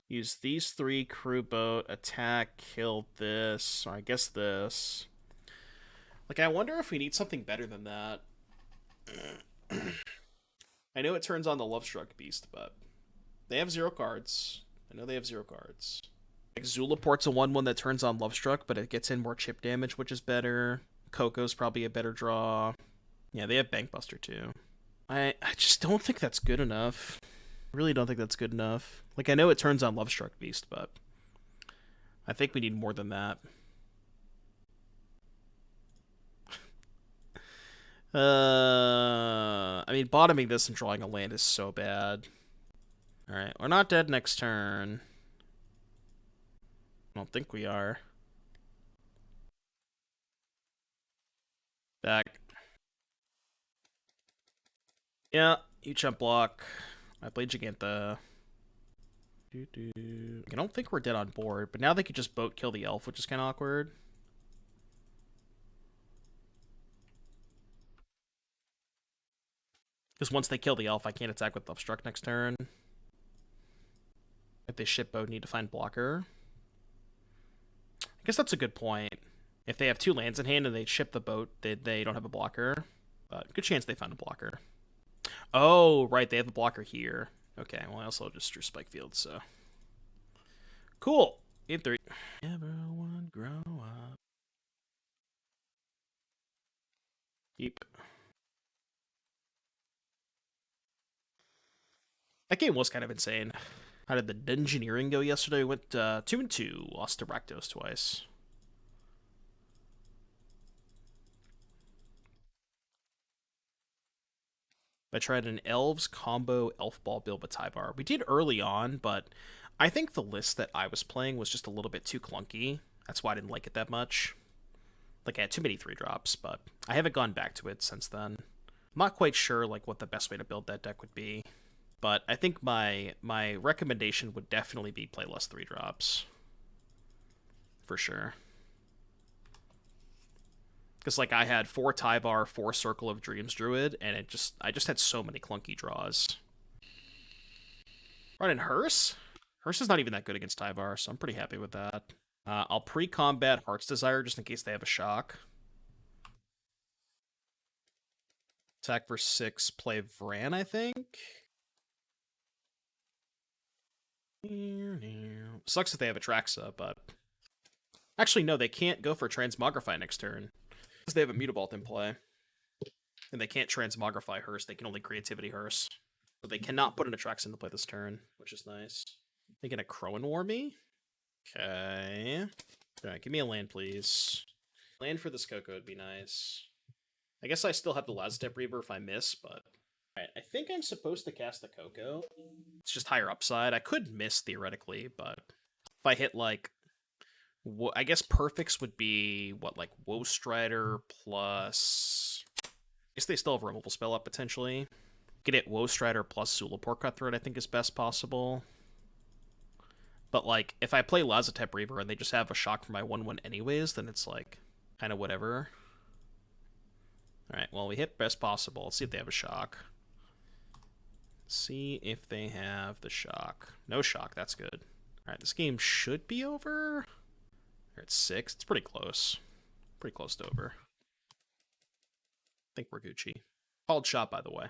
Use these 3, crew boat, attack, kill this, or I guess this. Like, I wonder if we need something better than that. I know it turns on the Lovestruck Beast, but they have 0 cards. I know they have 0 cards. Like, Zulaport's a 1/1 that turns on Lovestruck, but it gets in more chip damage, which is better. Coco's probably a better draw. Yeah, they have Bankbuster, too. I just don't think that's good enough. I really don't think that's good enough. Like, I know it turns on Lovestruck Beast, but I think we need more than that. I mean, bottoming this and drawing a land is so bad. Alright, we're not dead next turn. I don't think we are. Back. Yeah, you chump block. I played Jegantha. I don't think we're dead on board, but now they could just boat kill the elf, which is kind of awkward. Because once they kill the elf, I can't attack with Lovestruck next turn. If they ship boat, need to find blocker. I guess that's a good point. If they have 2 lands in hand and they ship the boat, they don't have a blocker. But good chance they found a blocker. Oh, right, they have a blocker here. Okay, well, I also just drew Spike Field, so. Cool. Game 3. Everyone grow up. Yep. That game was kind of insane. How did the Dungeoneering go yesterday? We went 2-2, lost to Rakdos twice. I tried an Elves combo Elf Ball build with Tyvar. We did early on, but I think the list that I was playing was just a little bit too clunky. That's why I didn't like it that much. Like, I had too many 3-drops, but I haven't gone back to it since then. I'm not quite sure like what the best way to build that deck would be. But I think my recommendation would definitely be play less 3-drops. For sure. Because, like, I had 4 Tyvar, 4 Circle of Dreams Druid, and I just had so many clunky draws. Running Hearse? Hearse is not even that good against Tyvar, so I'm pretty happy with that. I'll pre-combat Heart's Desire just in case they have a shock. Attack for 6, play Vraan, I think? Sucks if they have Atraxa, but... Actually, no, they can't go for Transmogrify next turn. Because they have a Mutavault in play. And they can't Transmogrify Hearse, they can only Creativity Hearse. So they cannot put an Atraxa into play this turn, which is nice. They gonna Crowan War me? Okay. Alright, give me a land, please. Land for this Coco would be nice. I guess I still have the Lazotep Reaver if I miss, but... Alright, I think I'm supposed to cast the Coco. It's just higher upside. I could miss, theoretically, but... If I hit, like... I guess Perfects would be, what, like, Woe Strider plus... I guess they still have a removal spell up, potentially. Get it Woe Strider plus Zulaport Cutthroat, I think, is best possible. But, like, if I play Lazotep Reaver and they just have a shock for my 1/1 anyways, then it's, like, kind of whatever. Alright, well, we hit best possible. Let's see if they have a shock. See if they have the shock. No shock, that's good. Alright, this game should be over. We're at 6. It's pretty close. Pretty close to over. I think we're Gucci. Called shot, by the way.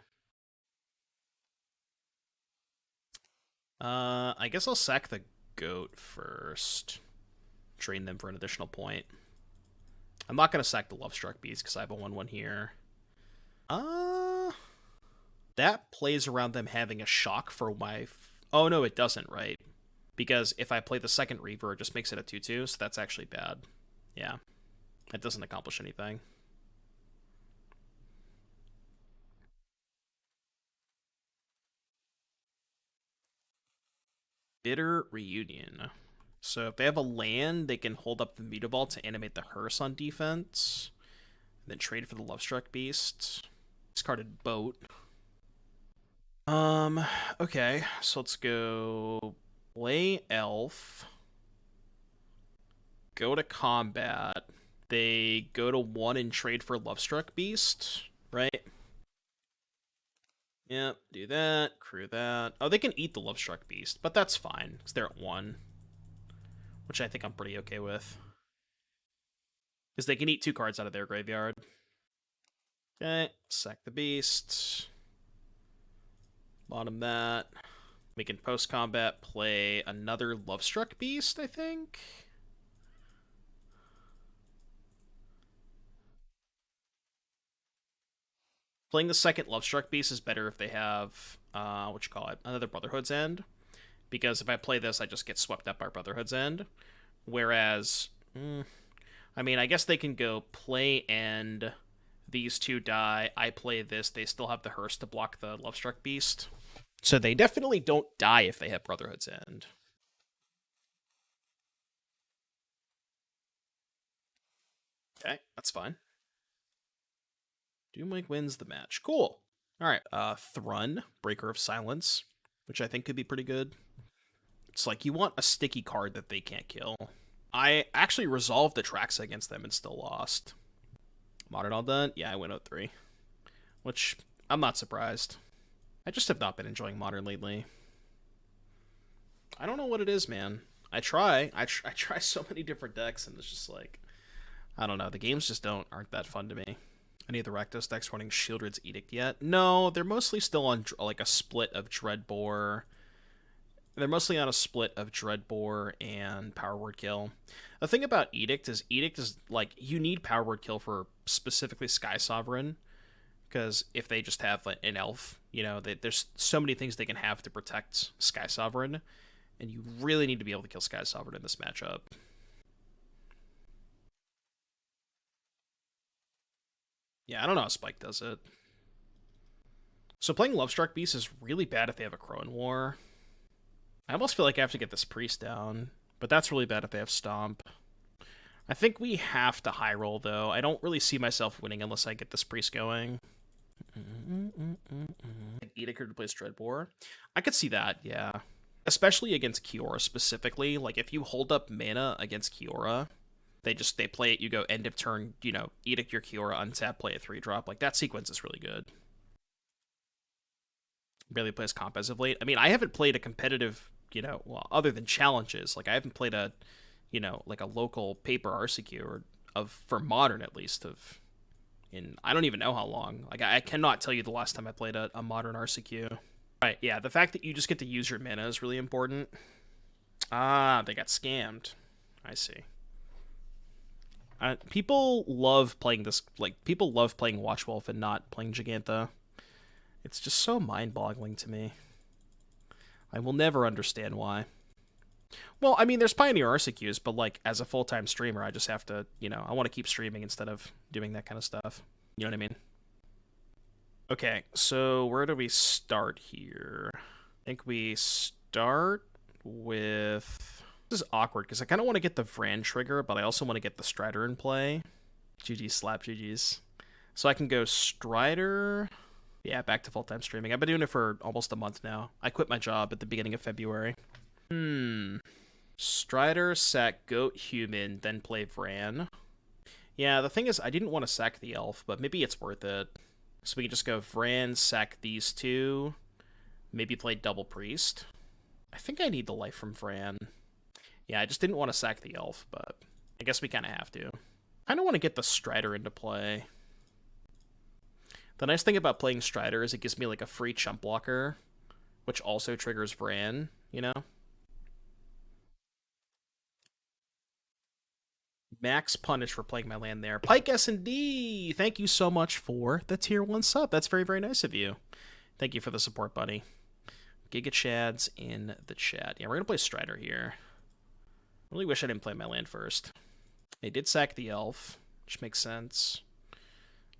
I guess I'll sack the goat first. Drain them for an additional point. I'm not going to sack the Lovestruck Beast because I have a 1/1 here. That plays around them having a shock for my... Oh, no, it doesn't, right? Because if I play the second Reaver, it just makes it a 2/2, so that's actually bad. Yeah. It doesn't accomplish anything. Bitter Reunion. So if they have a land, they can hold up the Mutavault to animate the Hearse on defense. Then trade for the Lovestruck Beast. Discarded Boat. Okay, so let's go play Elf. Go to combat. They go to 1 and trade for Lovestruck Beast, right? Yep, do that, crew that. Oh, they can eat the Lovestruck Beast, but that's fine, because they're at 1. Which I think I'm pretty okay with. Because they can eat 2 cards out of their graveyard. Okay, sack the beast. Bottom that. We can post-combat play another Lovestruck Beast, I think? Playing the second Lovestruck Beast is better if they have, another Brotherhood's End. Because if I play this, I just get swept up by Brotherhood's End. Whereas, I mean, I guess they can go play End, these 2 die, I play this, they still have the Hearse to block the Lovestruck Beast. So they definitely don't die if they have Brotherhood's End. Okay, that's fine. Doomwig wins the match. Cool. Alright, Thrun, Breaker of Silence, which I think could be pretty good. It's like, you want a sticky card that they can't kill. I actually resolved the Traxa against them and still lost. Modern all done? Yeah, I went 0-3. Which, I'm not surprised. I just have not been enjoying Modern lately. I don't know what it is, man. I try so many different decks, and it's just like, I don't know. The games just aren't that fun to me. Any of the Rakdos decks running Shieldred's Edict yet? No, they're mostly still on like a split of Dreadbore. They're mostly on a split of Dreadbore and Power Word Kill. The thing about Edict is like, you need Power Word Kill for specifically Sky Sovereign, because if they just have an elf, you know, there's so many things they can have to protect Sky Sovereign, and you really need to be able to kill Sky Sovereign in this matchup. Yeah, I don't know how Spike does it. So playing Lovestruck Beast is really bad if they have a Crone War. I almost feel like I have to get this Priest down, but that's really bad if they have Stomp. I think we have to high roll, though. I don't really see myself winning unless I get this Priest going. Edict to replace Dreadbore. I could see that, yeah. Especially against Kiora specifically. Like, if you hold up mana against Kiora, they play it, you go end of turn, you know, Edict your Kiora, untap, play a 3-drop. Like, that sequence is really good. Barely plays comp as of late. I mean, I haven't played a competitive, you know, well, other than challenges. Like, I haven't played a, you know, like a local paper RCQ for Modern, at least, in I don't even know how long. Like, I cannot tell you the last time I played a Modern RCQ. Right, yeah, the fact that you just get to use your mana is really important. Ah, they got scammed. I see. People love playing this, like, people love playing Watchwolf and not playing Jegantha. It's just so mind-boggling to me. I will never understand why. Well, I mean, there's Pioneer RCQs, but, like, as a full-time streamer, I just have to, you know, I want to keep streaming instead of doing that kind of stuff. You know what I mean? Okay, so where do we start here? I think we start with... This is awkward, because I kind of want to get the Vraan trigger, but I also want to get the Strider in play. GG slap GG's. So I can go Strider... Yeah, back to full-time streaming. I've been doing it for almost a month now. I quit my job at the beginning of February. Strider, sack, Goat, Human, then play Vraan. Yeah, the thing is, I didn't want to sack the Elf, but maybe it's worth it. So we can just go Vraan, sack these 2. Maybe play Double Priest. I think I need the life from Vraan. Yeah, I just didn't want to sack the Elf, but I guess we kind of have to. I kind of want to get the Strider into play. The nice thing about playing Strider is it gives me, like, a free chump blocker, which also triggers Vraan, you know? Max punish for playing my land there. Pike S&D! Thank you so much for the tier 1 sub. That's very, very nice of you. Thank you for the support, buddy. Giga Chads in the chat. Yeah, we're going to play Strider here. Really wish I didn't play my land first. They did sack the Elf, which makes sense.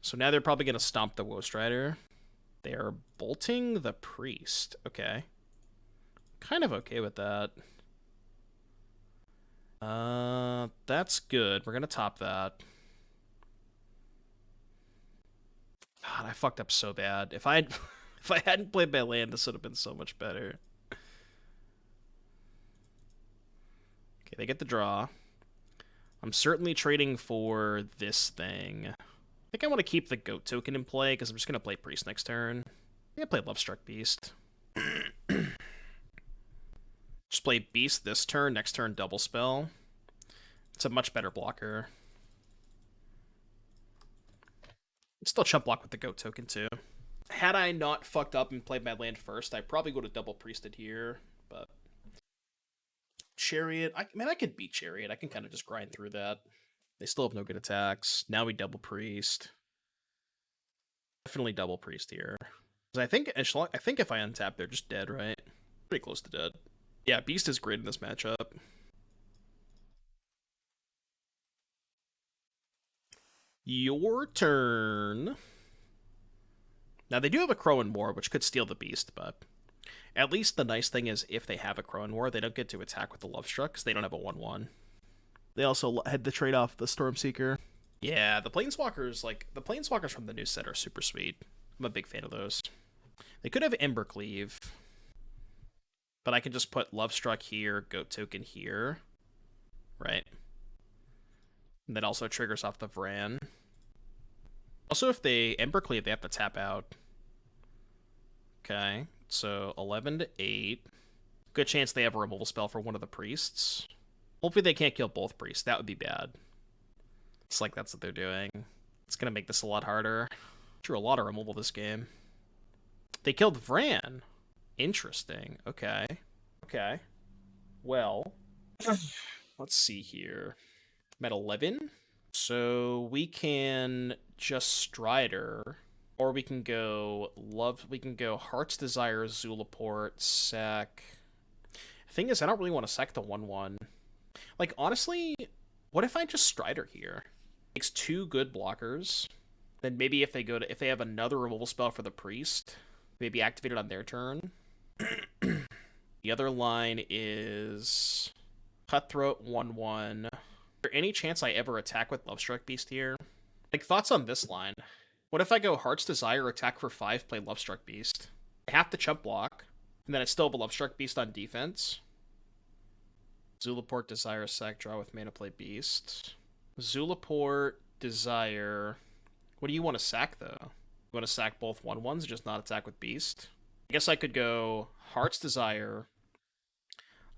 So now they're probably going to stomp the Woe Strider. They are bolting the Priest. Okay. Kind of okay with that. That's good. We're gonna top that. God, I fucked up so bad. If I if I hadn't played my land, this would have been so much better. Okay, they get the draw. I'm certainly trading for this thing. I think I want to keep the goat token in play because I'm just gonna play priest next turn. I'm gonna play Lovestruck Beast. Just play Beast this turn, next turn double spell. It's a much better blocker. Still chump block with the goat token too. Had I not fucked up and played my land first, I probably would have double priested here, but Chariot, I could beat Chariot. I can kind of just grind through that. They still have no good attacks. Now we double priest. Definitely double priest here. I think if I untap, they're just dead, right? Pretty close to dead. Yeah, Beast is great in this matchup. Your turn. Now, they do have a Crow and War, which could steal the Beast, but at least the nice thing is if they have a Crow and War, they don't get to attack with the Lovestruck, because they don't have a 1/1. They also had to trade off the Stormseeker. Yeah, the Planeswalkers from the new set are super sweet. I'm a big fan of those. They could have Embercleave, but I can just put Lovestruck here, Goat Token here, right? And that also triggers off the Vraan. Also, if they Embercleave, they have to tap out. Okay, so 11 to 8. Good chance they have a removal spell for one of the priests. Hopefully they can't kill both priests. That would be bad. It's like that's what they're doing. It's going to make this a lot harder. Drew a lot of removal this game. They killed Vraan. Interesting. Okay. Okay. Well, let's see here. I'm at 11. So we can just Strider, or we can go Heart's Desire, Zulaport, Sac. The thing is, I don't really want to sack the 1/1. Like, honestly, what if I just Strider here? Makes 2 good blockers. Then maybe if they have another removal spell for the priest, maybe activate it on their turn. The other line is Cutthroat 1/1. Is there any chance I ever attack with Lovestruck Beast here? Like, thoughts on this line? What if I go Heart's Desire, attack for 5, play Lovestruck Beast? I have to chump block, and then I still have a Lovestruck Beast on defense. Zulaport, Desire, Sac, draw with mana, play Beast. Zulaport, Desire. What do you want to sack, though? You want to sack both 1/1s, just not attack with Beast? I guess I could go Heart's Desire,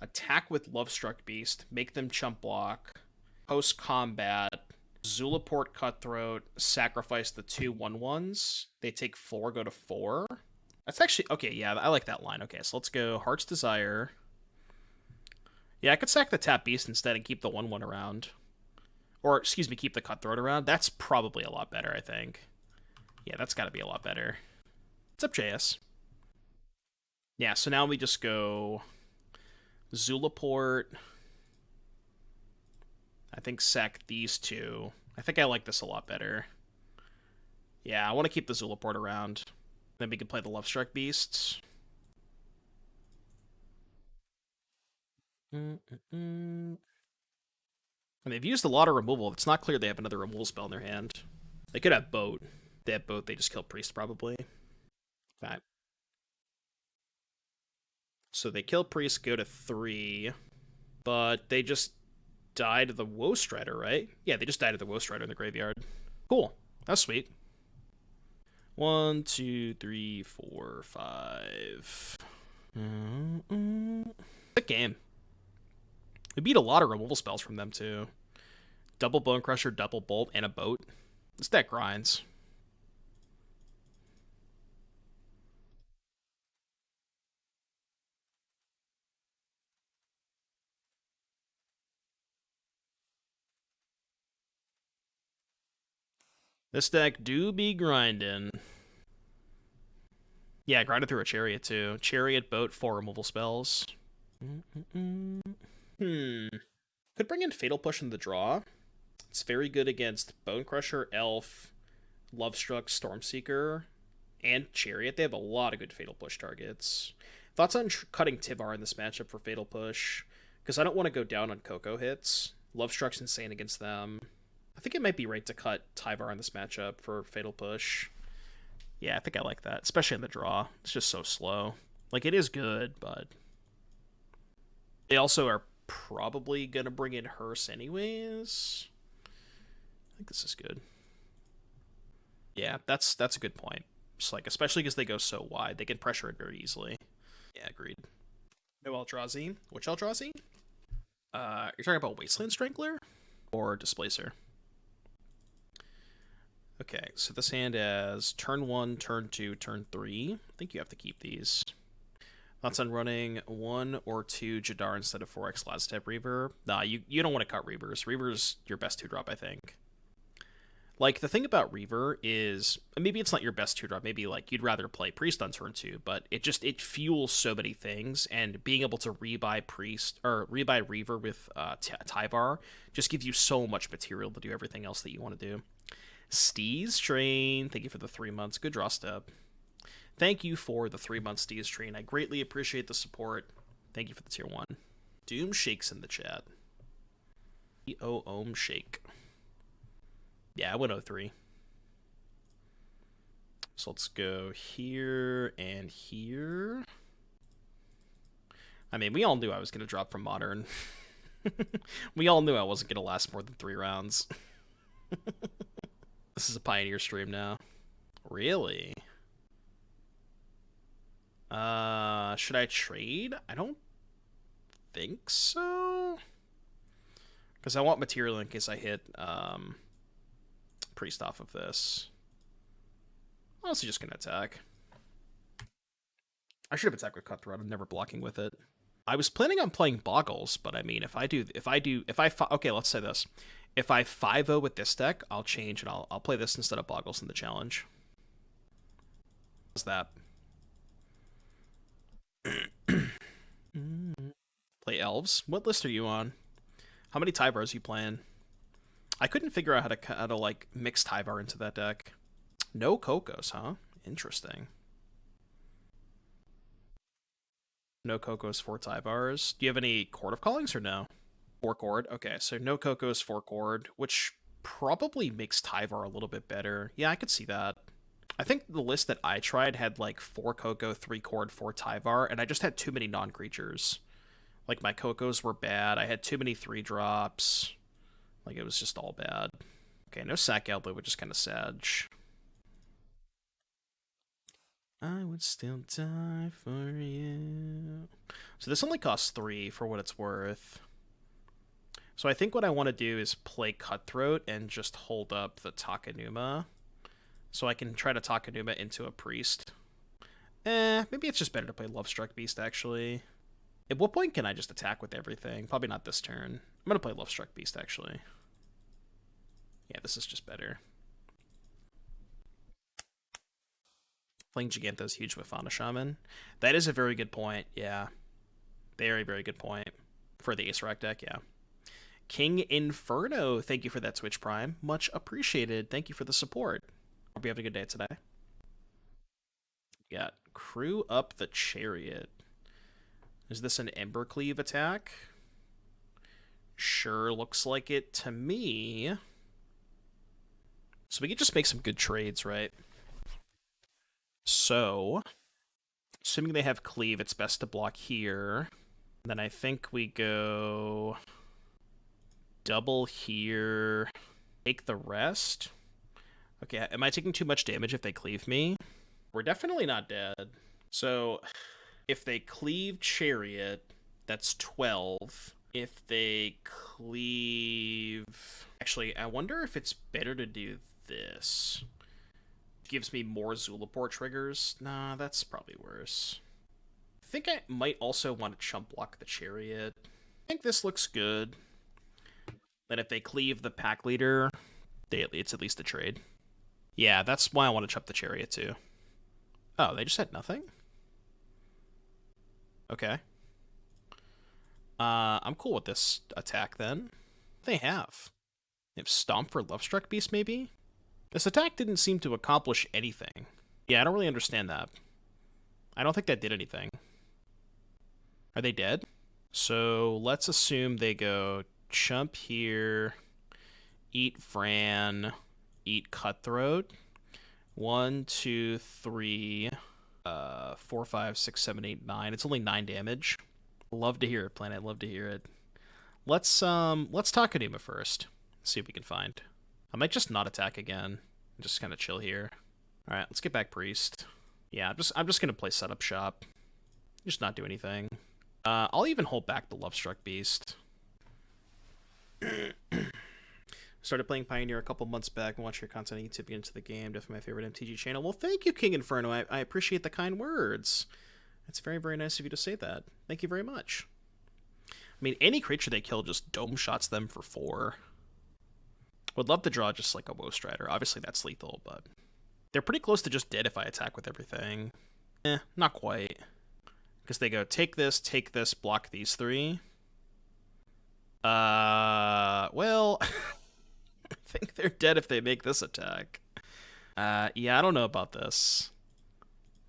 attack with Lovestruck Beast, make them chump block, post-combat, Zulaport Cutthroat, sacrifice the 2 1/1s. They take 4, go to 4. That's actually... Okay, yeah, I like that line. Okay, so let's go Heart's Desire. Yeah, I could sack the tap Beast instead and keep the 1/1 around. Or, excuse me, keep the Cutthroat around. That's probably a lot better, I think. Yeah, that's got to be a lot better. What's up, JS? Yeah, so now we just go Zulaport. I think sack these 2. I think I like this a lot better. Yeah, I want to keep the Zulaport around. Then we can play the Lovestruck Beasts. And they've used a lot of removal. It's not clear they have another removal spell in their hand. They could have Boat. If they have Boat, they just kill Priest, probably. Okay. So they kill Priest, go to 3. But they just died to the Woe Strider, right? Yeah, they just died to the Woe Strider in the graveyard. Cool. That's sweet. 1, 2, 3, 4, 5. Good game. We beat a lot of removal spells from them, too. Double Bone Crusher, double Bolt, and a Boat. This deck grinds. This deck do be grinding. Yeah, grinded through a Chariot, too. Chariot, Boat, 4 removal spells. Could bring in Fatal Push in the draw. It's very good against Bone Crusher, Elf, Lovestruck, Stormseeker. And Chariot, they have a lot of good Fatal Push targets. Thoughts on cutting Tyvar in this matchup for Fatal Push? Because I don't want to go down on Coco hits. Lovestruck's insane against them. I think it might be right to cut Tyvar in this matchup for Fatal Push. Yeah, I think I like that, especially in the draw. It's just so slow. Like, it is good, but they also are probably going to bring in Hearse anyways. I think this is good. Yeah, that's a good point. Just like, especially because they go so wide, they can pressure it very easily. Yeah, agreed. No Eldrazi. Which Eldrazi? You're talking about Wasteland Strangler or Displacer? Okay, so this hand has turn 1, turn 2, turn 3. I think you have to keep these. Thoughts on running 1 or 2 Jadar instead of 4x Lazotep Reaver? Nah, you don't want to cut Reavers. Reaver's your best 2-drop, I think. Like, the thing about Reaver is, maybe it's not your best 2-drop, maybe, like, you'd rather play Priest on turn 2, but it fuels so many things, and being able to rebuy Priest, or rebuy Reaver with Tyvar just gives you so much material to do everything else that you want to do. Steez Train, thank you for the 3 months. Good draw step. Thank you for the 3 months, Steez Train. I greatly appreciate the support. Thank you for the tier 1. Doom Shakes in the chat. Ohm Shake. Yeah, I went 03. So let's go here and here. I mean, we all knew I was going to drop from Modern. We all knew I wasn't going to last more than 3 rounds. This is a Pioneer stream now. Really? Should I trade? I don't think so. Because I want material in case I hit Priest off of this. I'm also just gonna attack. I should have attacked with Cutthroat. I'm never blocking with it. I was planning on playing Boggles, but I mean, okay, let's say this. If I 5-0 with this deck, I'll change and I'll play this instead of Boggles in the challenge. What's that? Play Elves? What list are you on? How many Tyvars are you playing? I couldn't figure out how to like mix Tyvar into that deck. No Cocos, huh? Interesting. No Cocos, 4 Tyvars. Do you have any Court of Callings or no? 4 Chord. Okay, so no Cocos, 4 Chord, which probably makes Tyvar a little bit better. Yeah, I could see that. I think the list that I tried had like 4 Coco, 3 Chord, 4 Tyvar, and I just had too many non-creatures. Like, my Cocos were bad. I had too many 3-drops. Like, it was just all bad. Okay, no Sac Outlet, which is kind of sad. I would still die for you. So this only costs 3 for what it's worth. So I think what I want to do is play Cutthroat and just hold up the Takenuma. So I can try to Takenuma into a Priest. Maybe it's just better to play Lovestruck Beast, actually. At what point can I just attack with everything? Probably not this turn. I'm going to play Lovestruck Beast, actually. Yeah, this is just better. Playing Jegantha is huge with Fauna Shaman. That is a very good point, yeah. Very, very good point. For the Ace Rack deck, yeah. King Inferno, thank you for that Twitch Prime. Much appreciated. Thank you for the support. Hope you have a good day today. Got Crew Up the Chariot. Is this an Embercleave attack? Sure looks like it to me. So we could just make some good trades, right? So, assuming they have Cleave, it's best to block here. Then I think we go double here, take the rest. Okay, am I taking too much damage if they cleave me? We're definitely not dead. So, if they cleave Chariot, that's 12. If they cleave... Actually, I wonder if it's better to do this. Gives me more Zulaport triggers. Nah, that's probably worse. I think I might also want to chump block the Chariot. I think this looks good. Then if they cleave the pack leader, it's at least a trade. Yeah, that's why I want to chump the Chariot too. Oh, they just had nothing? Okay. I'm cool with this attack then. They have Stomp for Lovestruck Beast, maybe? This attack didn't seem to accomplish anything. Yeah, I don't really understand that. I don't think that did anything. Are they dead? So let's assume they go chump here, eat Vraan, eat Cutthroat. 1, 2, 3, 4, 5, 6, 7, 8, 9. It's only 9 damage. Love to hear it, Planet. Love to hear it. Let's Takenuma first. See if we can find. I might just not attack again. Just kind of chill here. All right, let's get back Priest. Yeah, I'm just gonna play setup shop. Just not do anything. I'll even hold back the Lovestruck Beast. Started playing Pioneer a couple months back and watched your content on YouTube, get into the game. Definitely my favorite MTG channel. Well, thank you, King Inferno. I appreciate the kind words. It's very, very nice of you to say that. Thank you very much. I mean, any creature they kill just dome shots them for 4. Would love to draw just like a Woe Strider. Obviously, that's lethal, but they're pretty close to just dead if I attack with everything. Not quite. Because they go, take this, block these 3. Well, I think they're dead if they make this attack. Yeah, I don't know about this.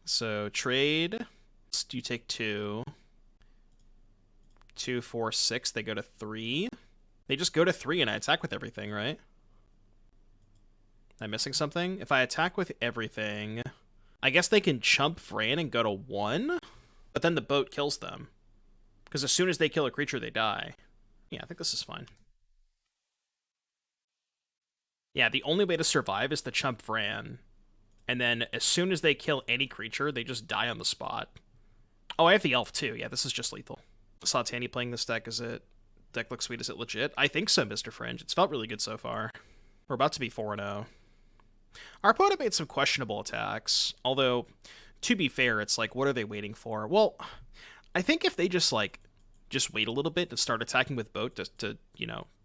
So, trade. You take 2. 2, 4, 6. They go to 3. They just go to 3 and I attack with everything, right? Am I missing something? If I attack with everything, I guess they can chump Vraan and go to 1? But then the boat kills them. Because as soon as they kill a creature, they die. Yeah, I think this is fine. Yeah, the only way to survive is to chump Vraan. And then as soon as they kill any creature, they just die on the spot. Oh, I have the elf too. Yeah, this is just lethal. I saw Tanny playing this deck. Is it... Deck looks sweet. Is it legit? I think so, Mr. Fringe. It's felt really good so far. We're about to be 4-0. Our opponent made some questionable attacks. Although, to be fair, it's like, what are they waiting for? Well, I think if they just wait a little bit and start attacking with boat to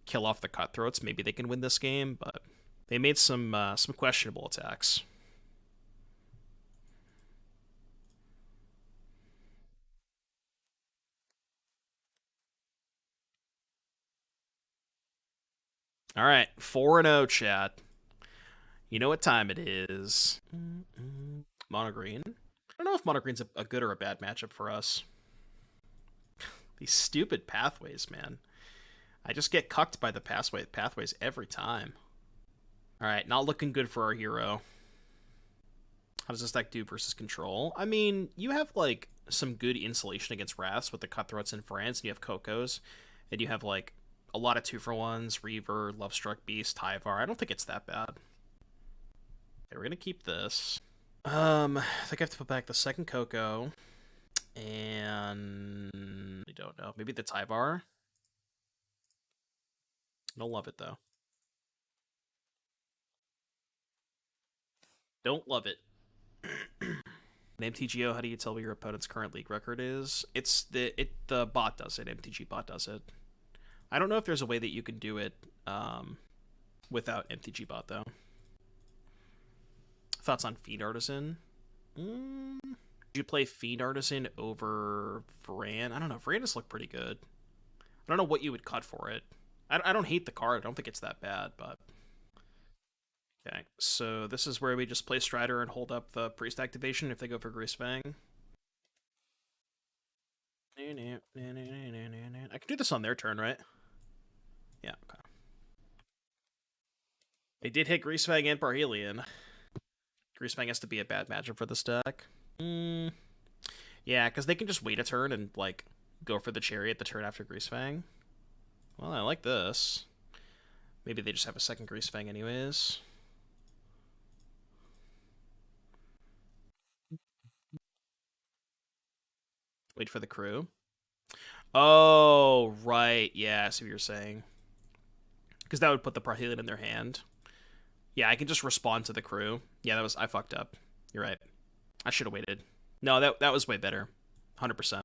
kill off the Cutthroats, maybe they can win this game, but they made some questionable attacks. All right, 4-0, chat. You know what time it is. Mono green. I don't know if mono green's a good or a bad matchup for us. These stupid pathways, man. I just get cucked by the pathways every time. Alright, not looking good for our hero. How does this deck do versus control? I mean, you have, like, some good insulation against Wraths with the Cutthroats in France, and you have Cocos, and you have, like, a lot of 2-for-1s, Reaver, Lovestruck Beast, Tyvar. I don't think it's that bad. Okay, we're gonna keep this. I think I have to put back the second Coco. And... I don't know. Maybe the Tyvar? I don't love it, though. Don't love it. In MTGO, how do you tell what your opponent's current league record is? It's the bot does it. MTG bot does it. I don't know if there's a way that you can do it without MTG bot, though. Thoughts on Fiend Artisan? Did you play Fiend Artisan over Vraan? I don't know. Vraan just looked pretty good. I don't know what you would cut for it. I don't hate the card. I don't think it's that bad, but... Okay, so this is where we just play Strider and hold up the Priest activation if they go for Greasefang. I can do this on their turn, right? Yeah, okay. They did hit Greasefang and Parhelion. Greasefang has to be a bad matchup for this deck. Yeah, because they can just wait a turn and, like, go for the Chariot the turn after Greasefang. Well, I like this. Maybe they just have a second Greasefang anyways. Wait for the crew. Oh, right. Yeah, I see what you're saying. Because that would put the Parhelion in their hand. Yeah, I can just respond to the crew. Yeah, I fucked up. You're right. I should have waited. No, that was way better. 100%.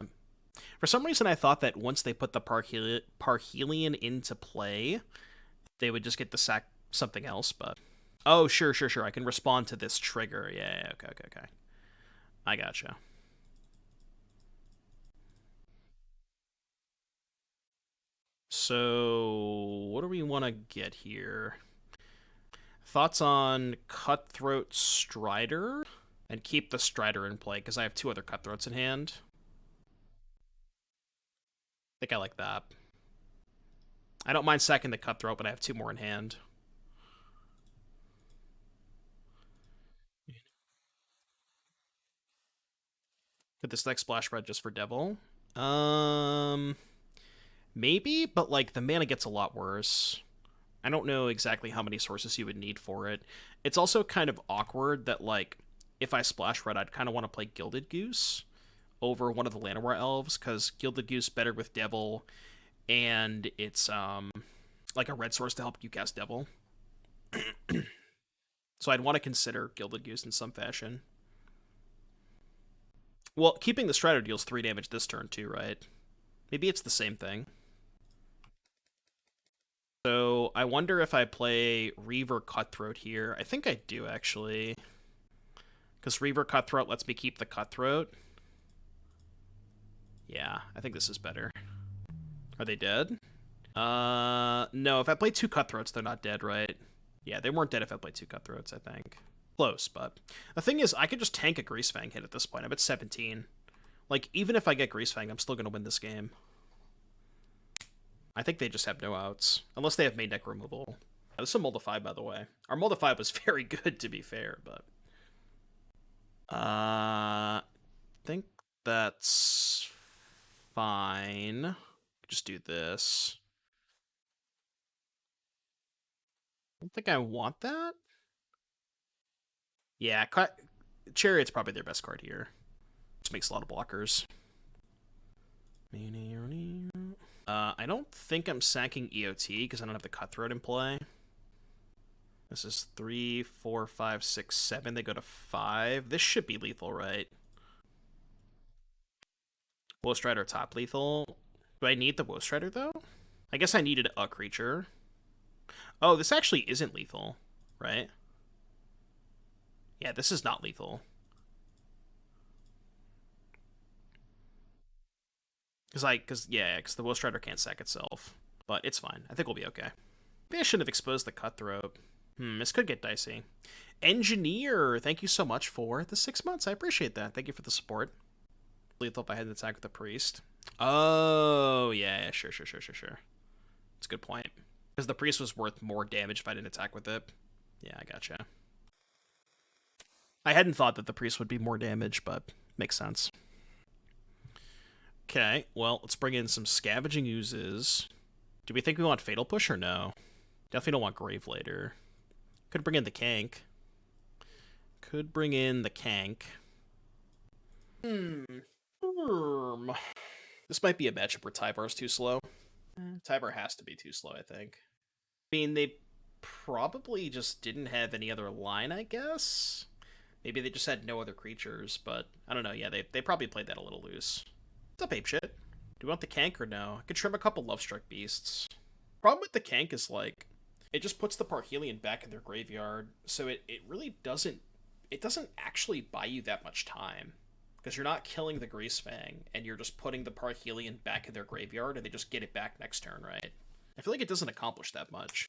For some reason, I thought that once they put the Parhelion into play, they would just get to sack something else, but... Oh, sure. I can respond to this trigger. Yeah, okay. I gotcha. So, what do we want to get here? Thoughts on Cutthroat Strider? And keep the Strider in play, because I have 2 other Cutthroats in hand. I think I like that. I don't mind sacking the Cutthroat, but I have 2 more in hand. Could this deck splash red just for Devil? Maybe, but like the mana gets a lot worse. I don't know exactly how many sources you would need for it. It's also kind of awkward that like if I splash red, I'd kind of want to play Gilded Goose over one of the Llanowar Elves, because Gilded Goose better with Devil, and it's like a red source to help you cast Devil. So I'd want to consider Gilded Goose in some fashion. Well, keeping the Strider deals 3 damage this turn too, right? Maybe it's the same thing. So I wonder if I play Reaver Cutthroat here. I think I do, actually. Because Reaver Cutthroat lets me keep the Cutthroat. Yeah, I think this is better. Are they dead? No, if I play 2 Cutthroats, they're not dead, right? Yeah, they weren't dead if I played 2 Cutthroats, I think. Close, but... The thing is, I could just tank a Greasefang hit at this point. I'm at 17. Like, even if I get Greasefang, I'm still going to win this game. I think they just have no outs. Unless they have main deck removal. This is a Moldify, by the way. Our Moldify was very good, to be fair, but... I think that's fine. Just do this. I don't think I want that. Yeah, Chariot's probably their best card here. Just makes a lot of blockers. I don't think I'm sacking EOT because I don't have the Cutthroat in play. This is 3, 4, 5, 6, 7. They go to 5. This should be lethal, right? Woe Strider top lethal. Do I need the Woe Strider, though? I guess I needed a creature. Oh, this actually isn't lethal, right? Yeah, this is not lethal. Because the Woe Strider can't sack itself. But it's fine. I think we'll be okay. Maybe I shouldn't have exposed the Cutthroat. This could get dicey. Engineer, thank you so much for the 6 months. I appreciate that. Thank you for the support. Lethal if I had an attack with the Priest. Oh, yeah, sure. It's a good point. Because the Priest was worth more damage if I didn't attack with it. Yeah, I gotcha. I hadn't thought that the Priest would be more damage, but makes sense. Okay, well, let's bring in some Scavenging Oozes. Do we think we want Fatal Push or no? Definitely don't want Gravelader. Could bring in the Cank. This might be a matchup where Tyvar's too slow. Tyvar has to be too slow, I think. I mean, they probably just didn't have any other line, I guess? Maybe they just had no other creatures, but I don't know. Yeah, they probably played that a little loose. What's up, apeshit? Do we want the Cank or no? I could trim a couple Lovestruck Beasts. Problem with the Cank is, like, it just puts the Parhelion back in their graveyard, so it really doesn't... It doesn't actually buy you that much time. Because you're not killing the Greasefang, and you're just putting the Parhelion back in their graveyard, and they just get it back next turn, right? I feel like it doesn't accomplish that much.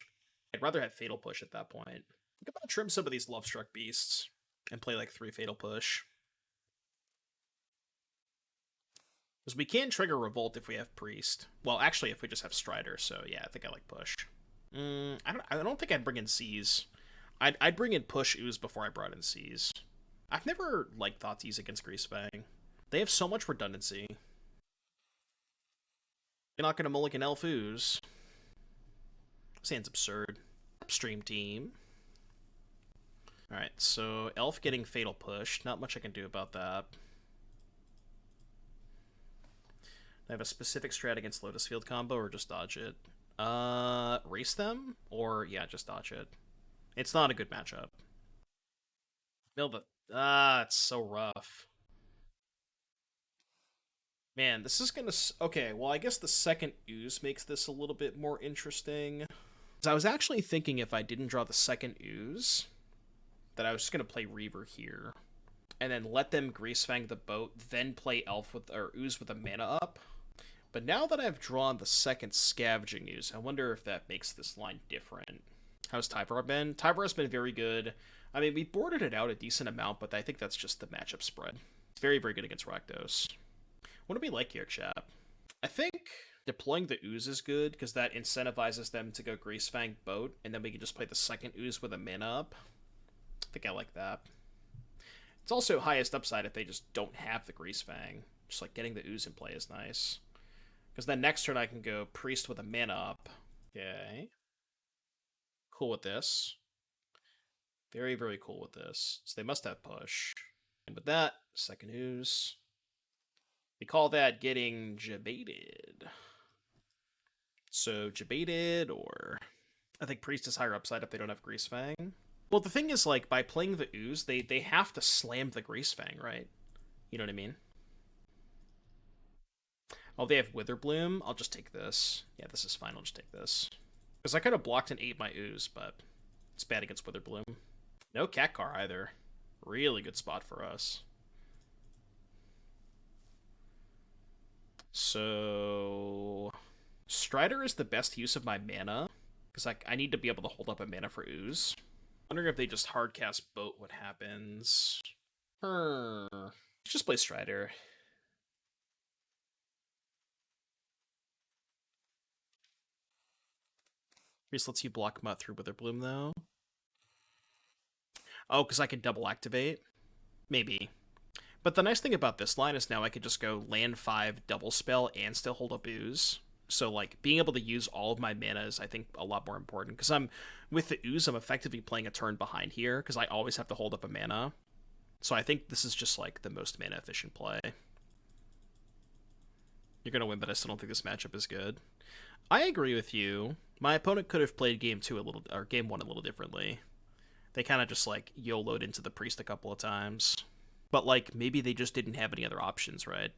I'd rather have Fatal Push at that point. Think about trim some of these Lovestruck Beasts, and play like 3 Fatal Push. Because we can trigger Revolt if we have Priest. Well, actually, if we just have Strider, so yeah, I think I like Push. I don't think I'd bring in Seize. I'd bring in Push Ooze before I brought in Seize. I've never liked Thoughtseize against Greasefang. They have so much redundancy. You're not going to mulligan Elf Ooze. Sounds absurd. Upstream team. Alright, so Elf getting Fatal Push. Not much I can do about that. I have a specific strat against Lotus Field combo, or just dodge it? Race them? Or, yeah, just dodge it. It's not a good matchup. It's so rough. Man, this is gonna... Okay, well, I guess the second Ooze makes this a little bit more interesting. I was actually thinking if I didn't draw the second Ooze, that I was just gonna play Reaver here. And then let them Greasefang the boat, then play Elf with... or Ooze with a mana up. But now that I've drawn the second Scavenging Ooze, I wonder if that makes this line different. How's Tyvar been? Tyvar has been very good. I mean, we boarded it out a decent amount, but I think that's just the matchup spread. It's very, very good against Rakdos. What do we like here, chap? I think deploying the Ooze is good, because that incentivizes them to go Greasefang Boat, and then we can just play the second Ooze with a mana up. I think I like that. It's also highest upside if they just don't have the Greasefang. Just like getting the Ooze in play is nice. Because then next turn I can go Priest with a mana up. Okay. Cool with this. Very, very cool with this. So they must have push. And with that, second Ooze. We call that getting Jebaited. So Jebaited, or I think Priest is higher upside if they don't have Greasefang. Well, the thing is, like, by playing the Ooze, they have to slam the Greasefang, right? You know what I mean? Oh, they have Witherbloom. I'll just take this. Yeah, this is fine. I'll just take this. Because I could have blocked and ate my Ooze, but it's bad against Witherbloom. No Catcar either. Really good spot for us. So Strider is the best use of my mana, because like I need to be able to hold up a mana for Ooze. I'm wondering if they just hardcast Boat, what happens? Let's just play Strider. Priest lets you block Mutt through Witherbloom, though. Oh, because I could double activate? Maybe. But the nice thing about this line is now I could just go land 5, double spell, and still hold up Ooze. So, like, being able to use all of my mana is, I think, a lot more important. Because with the Ooze, I'm effectively playing a turn behind here, because I always have to hold up a mana. So I think this is just, like, the most mana-efficient play. You're going to win, but I still don't think this matchup is good. I agree with you. My opponent could have played game 2 a little, or game 1 a little differently. They kind of just, like, YOLO'd into the Priest a couple of times. But, like, maybe they just didn't have any other options, right?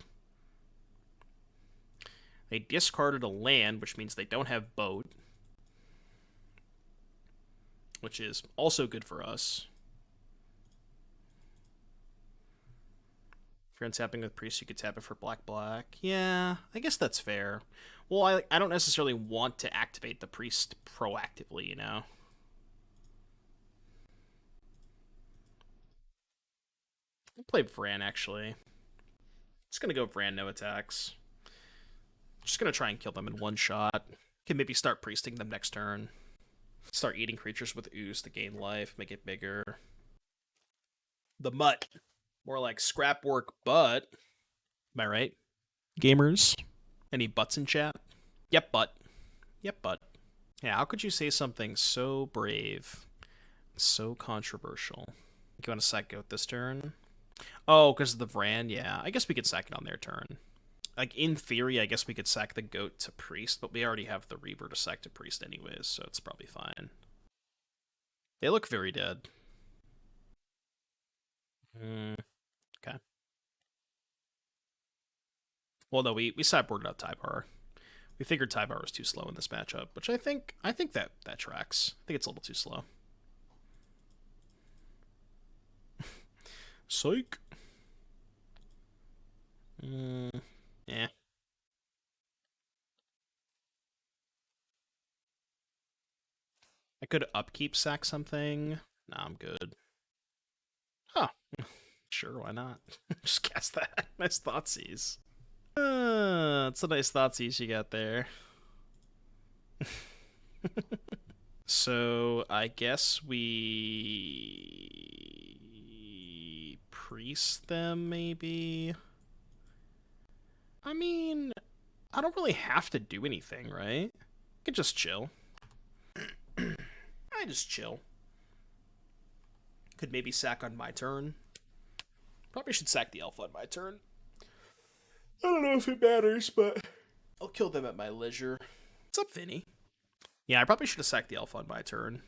They discarded a land, which means they don't have Boat. Which is also good for us. If you're untapping with Priest, you could tap it for black. Yeah, I guess that's fair. Well, I don't necessarily want to activate the Priest proactively, you know? I'll play Vraan, actually. Just gonna go Vraan, no attacks. Just gonna try and kill them in one shot. Can maybe start priesting them next turn. Start eating creatures with Ooze to gain life, make it bigger. The Mutt. More like scrap work, but... Am I right? Gamers? Any butts in chat? Yep, butt. Yep, butt. Yeah, how could you say something so brave? So controversial. You want to sack Goat this turn? Oh, because of the Vraan? Yeah, I guess we could sack it on their turn. Like, in theory, I guess we could sack the Goat to Priest, but we already have the Reaver to sack to Priest anyways, so it's probably fine. They look very dead. Okay. Well, no, we sideboarded out Tyvar. We figured Tyvar was too slow in this matchup, which I think that tracks. I think it's a little too slow. Psych. Yeah. I could upkeep sack something. Nah, I'm good. Huh. Sure, why not? Just cast that. Nice Thoughtseize. It's a nice Thoughtseize you got there. So, I guess we... Priest them, maybe? I mean, I don't really have to do anything, right? I could just chill. I just chill. Could maybe sack on my turn. Probably should sack the elf on my turn. I don't know if it matters, but I'll kill them at my leisure. What's up, Vinny? Yeah, I probably should have sacked the elf on my turn.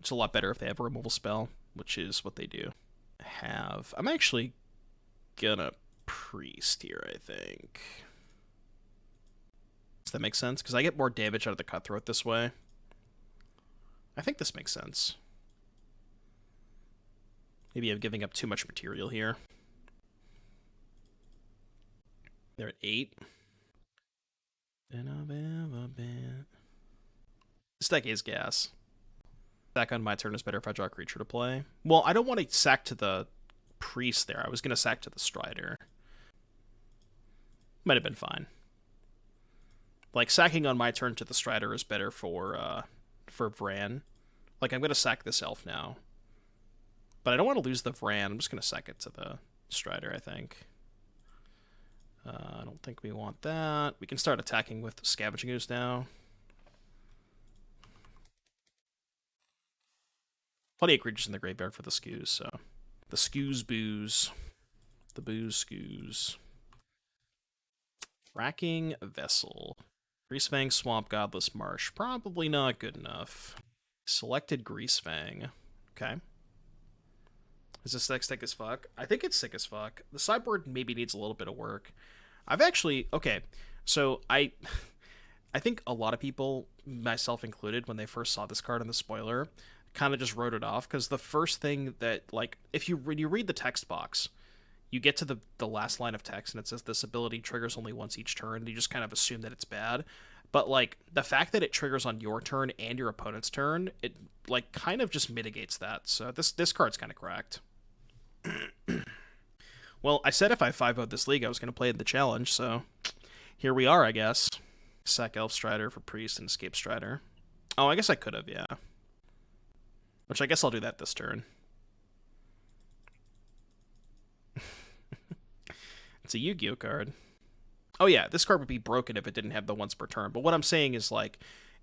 It's a lot better if they have a removal spell, which is what they do. I'm actually gonna Priest here, I think. Does that make sense? Because I get more damage out of the Cutthroat this way. I think this makes sense. Maybe I'm giving up too much material here. They're at 8. This deck is gas. Sack on my turn is better if I draw a creature to play. Well, I don't want to sack to the priest there. I was going to sack to the Strider. Might have been fine. Like, sacking on my turn to the Strider is better for Vraan. Like, I'm going to sack this elf now. But I don't want to lose the Vraan. I'm just going to sack it to the Strider, I think. I don't think we want that. We can start attacking with Scavenging Ooze now. Plenty of creatures in the graveyard for the skews, so. The skews booze. The booze skews. Racking Vessel. Greasefang, Swamp, Godless Marsh. Probably not good enough. Selected Greasefang. Okay. Is this deck sick as fuck? I think it's sick as fuck. The sideboard maybe needs a little bit of work. I've actually... Okay, so I think a lot of people, myself included, when they first saw this card in the spoiler, kind of just wrote it off, because the first thing that, like, when you read the text box, you get to the last line of text, and it says this ability triggers only once each turn, and you just kind of assume that it's bad. But, like, the fact that it triggers on your turn and your opponent's turn, it, like, kind of just mitigates that. So this card's kind of cracked. Well, I said if I 5-0'd this league, I was going to play in the challenge, so here we are, I guess. Sack Elf Strider for Priest and Escape Strider. Oh, I guess I could have, yeah. Which I guess I'll do that this turn. It's a Yu-Gi-Oh card. Oh yeah, this card would be broken if it didn't have the once per turn. But what I'm saying is, like,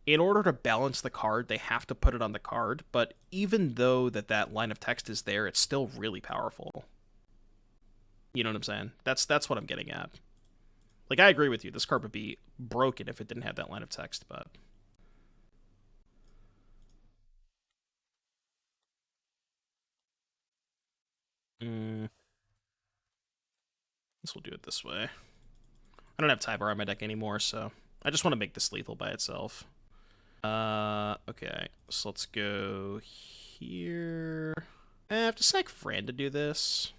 in order to balance the card, they have to put it on the card. But even though that line of text is there, it's still really powerful. You know what I'm saying? That's what I'm getting at. Like, I agree with you. This card would be broken if it didn't have that line of text, but... This will do it this way. I don't have Tyvar on my deck anymore, so I just want to make this lethal by itself. Okay, so let's go here. I have to sack Vraan to do this.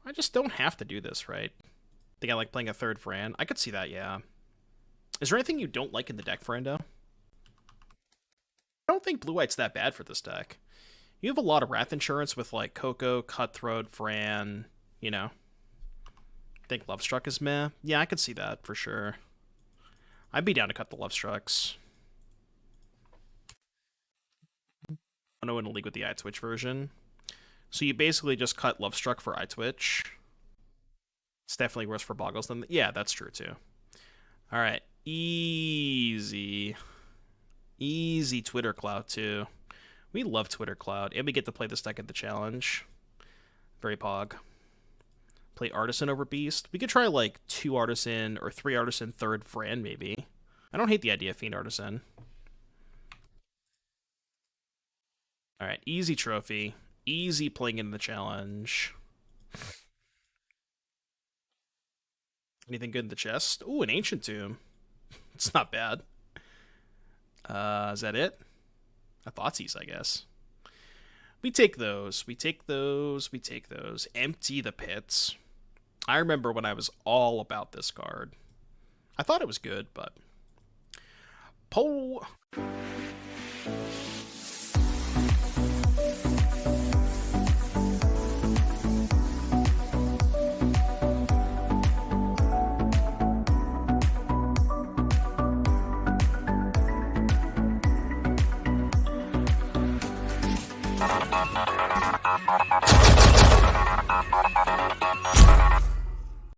I just don't have to do this, right? Think I like playing a third Vraan? I could see that, yeah. Is there anything you don't like in the deck, Frando? I don't think Blue-White's that bad for this deck. You have a lot of Wrath Insurance with, like, Coco, Cutthroat, Vraan, you know. I think Lovestruck is meh. Yeah, I could see that, for sure. I'd be down to cut the Lovestrucks. I know in a league with the iTwitch version. So you basically just cut Lovestruck for iTwitch. It's definitely worse for Boggles than... Yeah, that's true, too. Alright. Easy. Easy Twitter Cloud, too. We love Twitter Cloud. And we get to play this deck at the challenge. Very pog. Play Artisan over Beast. We could try, like, 2 Artisan or 3 Artisan, 3rd Vraan, maybe. I don't hate the idea of Fiend Artisan. Alright, easy trophy. Easy playing in the challenge. Anything good in the chest? Ooh, an Ancient Tomb. It's not bad. Is that it? A Thoughtseize, I guess. We take those. We take those. We take those. Empty the pits. I remember when I was all about this card. I thought it was good, but... Po...